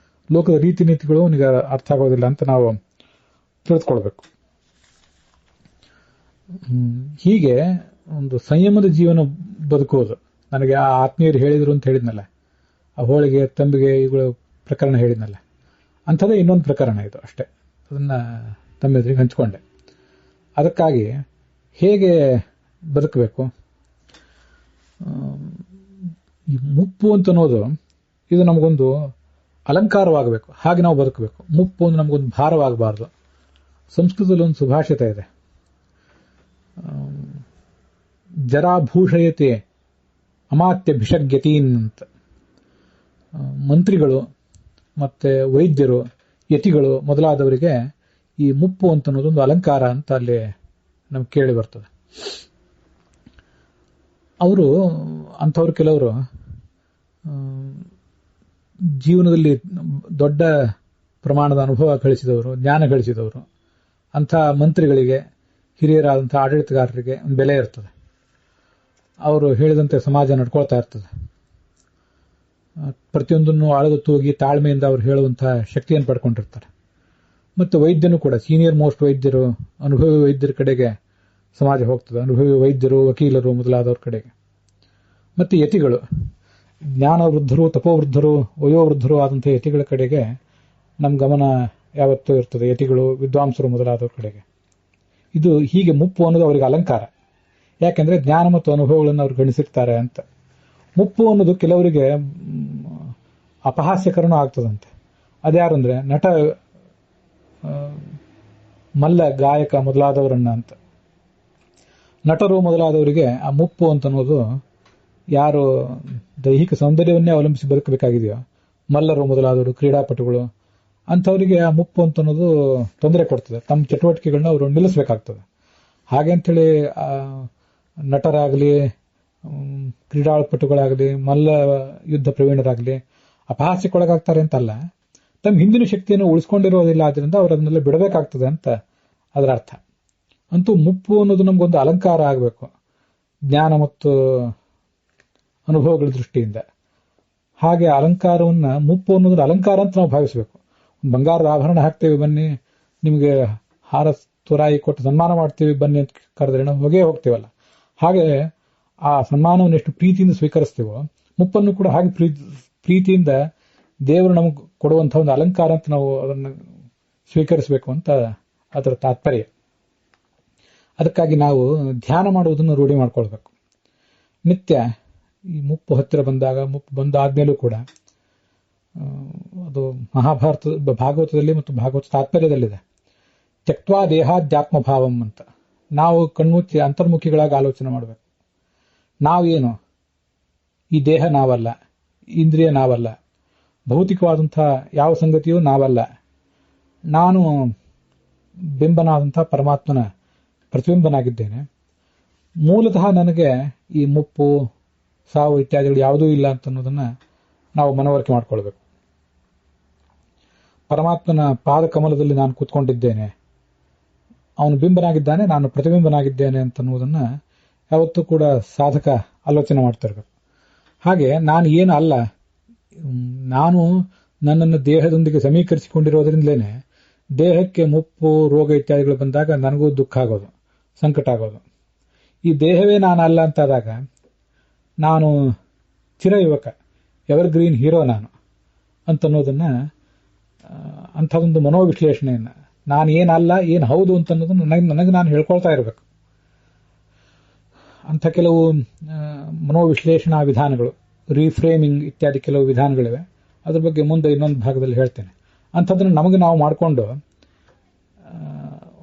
ಲೋಕದ ರೀತಿ ನೀತಿಗಳು ಅವನಿಗೆ ಅರ್ಥ ಆಗೋದಿಲ್ಲ ಅಂತ ನಾವು ತಿಳಿದುಕೊಳ್ಬೇಕು. ಹೀಗೆ ಒಂದು ಸಂಯಮದ ಜೀವನ ಬದುಕುವುದು. ನನಗೆ ಆ ಆತ್ಮೀಯರು ಹೇಳಿದ್ರು ಅಂತ ಹೇಳಿದ್ನಲ್ಲ, ಆ ಹೋಳಿಗೆ ತಂಬಿಗೆ ಇವುಗಳ ಪ್ರಕರಣ ಹೇಳಿದ್ನಲ್ಲ, ಅಂಥದ್ದೇ ಇನ್ನೊಂದು ಪ್ರಕರಣ ಇದು ಅಷ್ಟೇ. ಅದನ್ನ ತಮ್ಮೆದುರಿಗೆ ಹಂಚಿಕೊಂಡೆ. ಅದಕ್ಕಾಗಿ ಹೇಗೆ ಬದುಕಬೇಕು, ಈ ಮುಪ್ಪು ಅಂತ ಅನ್ನೋದು ಇದು ನಮಗೊಂದು ಅಲಂಕಾರವಾಗಬೇಕು, ಹಾಗೆ ನಾವು ಬದುಕಬೇಕು. ಮುಪ್ಪು ಒಂದು ನಮಗೊಂದು ಭಾರವಾಗಬಾರ್ದು. ಸಂಸ್ಕೃತದಲ್ಲಿ ಒಂದು ಸುಭಾಷಿತ ಇದೆ, ಜರಾಭೂಷಯತೆ ಅಮಾತ್ಯ ಭಿಷಗ್ಯತೀನ್ ಅಂತ. ಮಂತ್ರಿಗಳು ಮತ್ತೆ ವೈದ್ಯರು, ಯತಿಗಳು ಮೊದಲಾದವರಿಗೆ ಈ ಮುಪ್ಪು ಅಂತ ಅನ್ನೋದೊಂದು ಅಲಂಕಾರ ಅಂತ ಅಲ್ಲಿ ನಮ್ಗೆ ಕೇಳಿ ಬರ್ತದೆ. ಅವರು ಅಂಥವ್ರು ಕೆಲವರು ಜೀವನದಲ್ಲಿ ದೊಡ್ಡ ಪ್ರಮಾಣದ ಅನುಭವ ಗಳಿಸಿದವರು, ಜ್ಞಾನ ಗಳಿಸಿದವರು. ಅಂಥ ಮಂತ್ರಿಗಳಿಗೆ, ಹಿರಿಯರಾದಂಥ ಆಡಳಿತಗಾರರಿಗೆ ಒಂದು ಬೆಲೆ ಇರ್ತದೆ. ಅವರು ಹೇಳಿದಂತೆ ಸಮಾಜ ನಡ್ಕೊಳ್ತಾ ಇರ್ತದೆ. ಪ್ರತಿಯೊಂದನ್ನು ಅಳೆದು ತೂಗಿ ತಾಳ್ಮೆಯಿಂದ ಅವರು ಹೇಳುವಂತಹ ಶಕ್ತಿಯನ್ನು ಪಡ್ಕೊಂಡಿರ್ತಾರೆ. ಮತ್ತು ವೈದ್ಯನು ಕೂಡ, ಸೀನಿಯರ್ ಮೋಸ್ಟ್ ವೈದ್ಯರು, ಅನುಭವಿ ವೈದ್ಯರ ಕಡೆಗೆ ಸಮಾಜ ಹೋಗ್ತದೆ. ಅನುಭವಿ ವೈದ್ಯರು, ವಕೀಲರು ಮೊದಲಾದವ್ರ ಕಡೆಗೆ. ಮತ್ತು ಯತಿಗಳು, ಜ್ಞಾನವೃದ್ಧರು, ತಪೋವೃದ್ಧರು, ವಯೋವೃದ್ಧರು ಆದಂಥ ಯತಿಗಳ ಕಡೆಗೆ ನಮ್ಮ ಗಮನ ಯಾವತ್ತೂ ಇರ್ತದೆ. ಯತಿಗಳು, ವಿದ್ವಾಂಸರು ಮೊದಲಾದವ್ರ ಕಡೆಗೆ. ಇದು ಹೀಗೆ ಮುಪ್ಪು ಅನ್ನೋದು ಅವರಿಗೆ ಅಲಂಕಾರ. ಯಾಕೆಂದ್ರೆ ಜ್ಞಾನ ಮತ್ತು ಅನುಭವಗಳನ್ನು ಅವ್ರು ಗಣಿಸಿರ್ತಾರೆ ಅಂತ. ಮುಪ್ಪು ಅನ್ನೋದು ಕೆಲವರಿಗೆ ಅಪಹಾಸ್ಯಕರನೂ ಆಗ್ತದಂತೆ. ಅದ್ಯಾರಂದ್ರೆ ನಟ, ಮಲ್ಲ, ಗಾಯಕ ಮೊದಲಾದವರನ್ನ ಅಂತ. ನಟರು ಮೊದಲಾದವರಿಗೆ ಆ ಮುಪ್ಪು ಅಂತ ಅನ್ನೋದು, ಯಾರು ದೈಹಿಕ ಸೌಂದರ್ಯವನ್ನೇ ಅವಲಂಬಿಸಿ ಬದುಕಬೇಕಾಗಿದೆಯೋ, ಮಲ್ಲರು ಮೊದಲಾದವರು, ಕ್ರೀಡಾಪಟುಗಳು, ಅಂಥವರಿಗೆ ಆ ಮುಪ್ಪು ಅಂತ ಅನ್ನೋದು ತೊಂದರೆ ಕೊಡ್ತದೆ. ತಮ್ಮ ಚಟುವಟಿಕೆಗಳನ್ನ ಅವರು ನಿಲ್ಲಿಸಬೇಕಾಗ್ತದೆ. ಹಾಗೆ ಅಂಥೇಳಿ ನಟರಾಗಲಿ, ಕ್ರೀಡಾಪಟುಗಳಾಗಲಿ, ಮಲ್ಲ ಯುದ್ಧ ಪ್ರವೀಣರಾಗಲಿ ಅಪಹಾಸ್ಯಕ್ಕೊಳಗಾಗ್ತಾರೆ ಅಂತಲ್ಲ, ತಮ್ಮ ಹಿಂದಿನ ಶಕ್ತಿಯನ್ನು ಉಳಿಸ್ಕೊಂಡಿರೋದಿಲ್ಲ, ಆದ್ರಿಂದ ಅವರು ಅದನ್ನೆಲ್ಲ ಬಿಡಬೇಕಾಗ್ತದೆ ಅಂತ ಅದರ ಅರ್ಥ. ಅಂತೂ ಮುಪ್ಪು ಅನ್ನೋದು ನಮಗೊಂದು ಅಲಂಕಾರ ಆಗಬೇಕು, ಜ್ಞಾನ ಮತ್ತು ಅನುಭವಗಳ ದೃಷ್ಟಿಯಿಂದ. ಹಾಗೆ ಅಲಂಕಾರವನ್ನ, ಮುಪ್ಪು ಅನ್ನೋದ್ರ ಅಲಂಕಾರ ಅಂತ ನಾವು ಭಾವಿಸಬೇಕು. ಬಂಗಾರದ ಆಭರಣ ಹಾಕ್ತೇವೆ, ಬನ್ನಿ ನಿಮಗೆ ಹಾರ ತುರಾಯಿ ಕೊಟ್ಟು ಸನ್ಮಾನ ಮಾಡ್ತೀವಿ ಬನ್ನಿ ಅಂತ ಕರೆದ್ರೆ ನಾವು ಹೋಗ್ತೇವಲ್ಲ, ಹಾಗೆ ಆ ಸನ್ಮಾನವನ್ನು ಎಷ್ಟು ಪ್ರೀತಿಯಿಂದ ಸ್ವೀಕರಿಸ್ತೀವೋ, ಮುಪ್ಪನ್ನು ಕೂಡ ಹಾಗೆ ಪ್ರೀತಿಯಿಂದ ದೇವರು ನಮಗೆ ಕೊಡುವಂತಹ ಒಂದು ಅಲಂಕಾರ ಅಂತ ನಾವು ಅದನ್ನು ಸ್ವೀಕರಿಸಬೇಕು ಅಂತ ಅದರ ತಾತ್ಪರ್ಯ. ಅದಕ್ಕಾಗಿ ನಾವು ಧ್ಯಾನ ಮಾಡುವುದನ್ನು ರೂಢಿ ಮಾಡ್ಕೊಳ್ಬೇಕು. ನಿತ್ಯ ಈ ಮುಪ್ಪು ಹತ್ತಿರ ಬಂದಾಗ, ಮುಪ್ಪು ಬಂದಾದ್ಮೇಲೂ ಕೂಡ, ಅದು ಭಾಗವತದಲ್ಲಿ ಮತ್ತು ಭಾಗವತ ತಾತ್ಪರ್ಯದಲ್ಲಿದೆ, ತ್ಯಕ್ವಾ ದೇಹಾಧ್ಯಾತ್ಮ ಭಾವಂ ಅಂತ. ನಾವು ಕಣ್ಮುಚ್ಚಿ ಅಂತರ್ಮುಖಿಗಳಾಗಿ ಆಲೋಚನೆ ಮಾಡಬೇಕು. ನಾವೇನು, ಈ ದೇಹ ನಾವಲ್ಲ, ಇಂದ್ರಿಯ ನಾವಲ್ಲ, ಭೌತಿಕವಾದಂತಹ ಯಾವ ಸಂಗತಿಯೂ ನಾವಲ್ಲ. ನಾನು ಬಿಂಬನಾದಂತಹ ಪರಮಾತ್ಮನ ಪ್ರತಿಬಿಂಬನಾಗಿದ್ದೇನೆ. ಮೂಲತಃ ನನಗೆ ಈ ಮುಪ್ಪು, ಸಾವು ಇತ್ಯಾದಿಗಳು ಯಾವುದೂ ಇಲ್ಲ ಅಂತ ಅನ್ನೋದನ್ನ ನಾವು ಮನವರಿಕೆ ಮಾಡಿಕೊಳ್ಬೇಕು. ಪರಮಾತ್ಮನ ಪಾದ ಕಮಲದಲ್ಲಿ ನಾನು ಕೂತ್ಕೊಂಡಿದ್ದೇನೆ, ಅವನು ಬಿಂಬನಾಗಿದ್ದಾನೆ, ನಾನು ಪ್ರತಿಬಿಂಬನಾಗಿದ್ದೇನೆ ಅಂತ ಅನ್ನೋದನ್ನ ಯಾವತ್ತೂ ಕೂಡ ಸಾಧಕ ಆಲೋಚನೆ ಮಾಡ್ತಾ ಇರಬೇಕು. ಹಾಗೆ ನಾನು ಏನು ಅಲ್ಲ, ನಾನು ನನ್ನನ್ನು ದೇಹದೊಂದಿಗೆ ಸಮೀಕರಿಸಿಕೊಂಡಿರೋದ್ರಿಂದಲೇ ದೇಹಕ್ಕೆ ಮುಪ್ಪು, ರೋಗ ಇತ್ಯಾದಿಗಳು ಬಂದಾಗ ನನಗೂ ದುಃಖ ಆಗೋದು, ಸಂಕಟ ಆಗೋದು. ಈ ದೇಹವೇ ನಾನು ಅಲ್ಲ ಅಂತಾದಾಗ ನಾನು ಚಿರಯುವಕ, ಎವರ್ಗ್ರೀನ್ ಹೀರೋ ನಾನು ಅಂತನ್ನೋದನ್ನ, ಅಂಥದೊಂದು ಮನೋವಿಶ್ಲೇಷಣೆಯನ್ನ, ನಾನು ಏನಲ್ಲ ಏನು ಹೌದು ಅಂತ ಅನ್ನೋದನ್ನು ನನಗೆ ನಾನು ಹೇಳ್ಕೊಳ್ತಾ ಇರಬೇಕು. ಅಂಥ ಕೆಲವು ಮನೋವಿಶ್ಲೇಷಣಾ ವಿಧಾನಗಳು, ರೀಫ್ರೇಮಿಂಗ್ ಇತ್ಯಾದಿ ಕೆಲವು ವಿಧಾನಗಳಿವೆ. ಅದ್ರ ಬಗ್ಗೆ ಮುಂದೆ ಇನ್ನೊಂದು ಭಾಗದಲ್ಲಿ ಹೇಳ್ತೇನೆ. ಅಂಥದ್ದನ್ನು ನಮಗೆ ನಾವು ಮಾಡಿಕೊಂಡು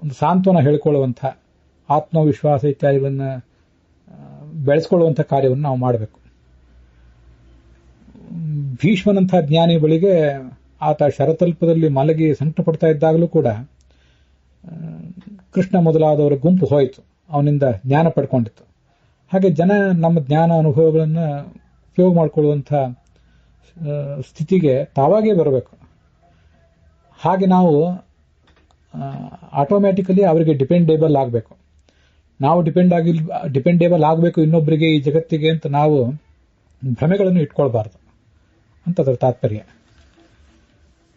ಒಂದು ಸಾಂತ್ವನ ಹೇಳ್ಕೊಳ್ಳುವಂಥ, ಆತ್ಮವಿಶ್ವಾಸ ಇತ್ಯಾದಿಗಳನ್ನು ಬೆಳೆಸ್ಕೊಳ್ಳುವಂಥ ಕಾರ್ಯವನ್ನು ನಾವು ಮಾಡಬೇಕು. ಭೀಷ್ಮನಂಥ ಜ್ಞಾನಿ ಬಳಿಗೆ ಆತ ಶರತಲ್ಪದಲ್ಲಿ ಮಲಗಿ ಸಂಕಟ ಪಡ್ತಾ ಇದ್ದಾಗಲೂ ಕೂಡ ಕೃಷ್ಣ ಮೊದಲಾದವರ ಗುಂಪು ಹೋಯಿತು, ಅವನಿಂದ ಜ್ಞಾನ ಪಡ್ಕೊಂಡಿತ್ತು. ಹಾಗೆ ಜನ ನಮ್ಮ ಜ್ಞಾನ ಅನುಭವಗಳನ್ನು ಉಪಯೋಗ ಮಾಡಿಕೊಳ್ಳುವಂಥ ಸ್ಥಿತಿಗೆ ತಾವಾಗೇ ಬರಬೇಕು. ಹಾಗೆ ನಾವು ಆಟೋಮ್ಯಾಟಿಕಲಿ ಅವರಿಗೆ ಡಿಪೆಂಡೇಬಲ್ ಆಗಬೇಕು. ನಾವು ಡಿಪೆಂಡೇಬಲ್ ಆಗಬೇಕು ಇನ್ನೊಬ್ಬರಿಗೆ, ಈ ಜಗತ್ತಿಗೆ ಅಂತ ನಾವು ಭ್ರಮೆಗಳನ್ನು ಇಟ್ಕೊಳ್ಬಾರ್ದು ಅಂತ ಅದರ ತಾತ್ಪರ್ಯ.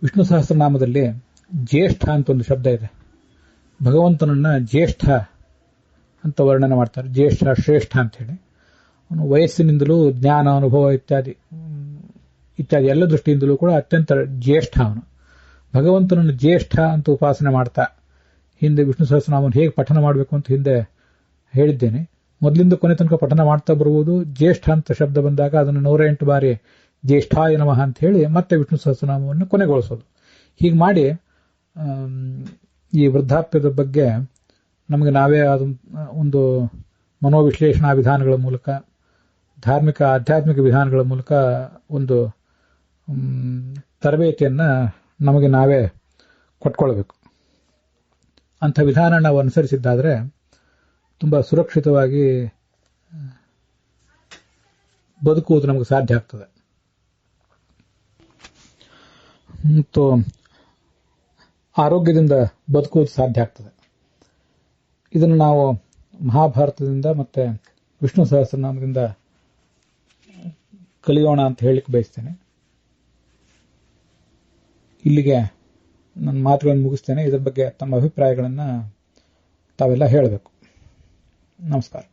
ವಿಷ್ಣು ಸಹಸ್ರನಾಮದಲ್ಲಿ ಜ್ಯೇಷ್ಠ ಅಂತ ಒಂದು ಶಬ್ದ ಇದೆ. ಭಗವಂತನನ್ನ ಜ್ಯೇಷ್ಠ ಅಂತ ವರ್ಣನೆ ಮಾಡ್ತಾರೆ, ಜ್ಯೇಷ್ಠ, ಶ್ರೇಷ್ಠ ಅಂತ ಹೇಳಿ. ಅವನು ವಯಸ್ಸಿನಿಂದಲೂ ಜ್ಞಾನ, ಅನುಭವ ಇತ್ಯಾದಿ ಎಲ್ಲ ದೃಷ್ಟಿಯಿಂದಲೂ ಕೂಡ ಅತ್ಯಂತ ಜ್ಯೇಷ್ಠ ಅವನು. ಭಗವಂತನನ್ನು ಜ್ಯೇಷ್ಠ ಅಂತ ಉಪಾಸನೆ ಮಾಡ್ತಾ, ಹಿಂದೆ ವಿಷ್ಣು ಸಹಸ್ರನಾಮವನ್ನು ಹೇಗೆ ಪಠನ ಮಾಡಬೇಕು ಅಂತ ಹಿಂದೆ ಹೇಳಿದ್ದೇನೆ. ಮೊದಲಿಂದ ಕೊನೆ ತನಕ ಪಠನ ಮಾಡ್ತಾ ಬರುವುದು. ಜ್ಯೇಷ್ಠ ಅಂತ ಶಬ್ದ ಬಂದಾಗ ಅದನ್ನು 108 ಬಾರಿ ಜ್ಯೇಷ್ಠಾಯ ನಮಃ ಅಂತ ಹೇಳಿ ಮತ್ತೆ ವಿಷ್ಣು ಸಹಸ್ರನಾಮವನ್ನು ಕೊನೆಗೊಳಿಸೋದು. ಹೀಗೆ ಮಾಡಿ ಈ ವೃದ್ಧಾಪ್ಯದ ಬಗ್ಗೆ ನಮಗೆ ನಾವೇ ಒಂದು ಮನೋವಿಶ್ಲೇಷಣಾ ವಿಧಾನಗಳ ಮೂಲಕ, ಧಾರ್ಮಿಕ ಆಧ್ಯಾತ್ಮಿಕ ವಿಧಾನಗಳ ಮೂಲಕ ಒಂದು ತರಬೇತಿಯನ್ನ ನಮಗೆ ನಾವೇ ಕೊಟ್ಕೊಳ್ಬೇಕು. ಅಂಥ ವಿಧಾನ ನಾವು ಅನುಸರಿಸಿದ್ದಾದರೆ ತುಂಬಾ ಸುರಕ್ಷಿತವಾಗಿ ಬದುಕುವುದು ನಮಗೆ ಸಾಧ್ಯ ಆಗ್ತದೆ. ಮತ್ತು ಆರೋಗ್ಯದಿಂದ ಬದುಕುವುದು ಸಾಧ್ಯ ಆಗ್ತದೆ. ಇದನ್ನು ನಾವು ಮಹಾಭಾರತದಿಂದ ಮತ್ತೆ ವಿಷ್ಣು ಸಹಸ್ರನಾಮದಿಂದ ಕಲಿಯೋಣ ಅಂತ ಹೇಳಲಿಕ್ಕೆ ಬಯಸ್ತೇನೆ. ಇಲ್ಲಿಗೆ ನನ್ನ ಮಾತುಗಳನ್ನು ಮುಗಿಸ್ತೇನೆ. ಇದರ ಬಗ್ಗೆ ತಮ್ಮ ಅಭಿಪ್ರಾಯಗಳನ್ನು ತಾವೆಲ್ಲ ಹೇಳಬೇಕು. ನಮಸ್ಕಾರ.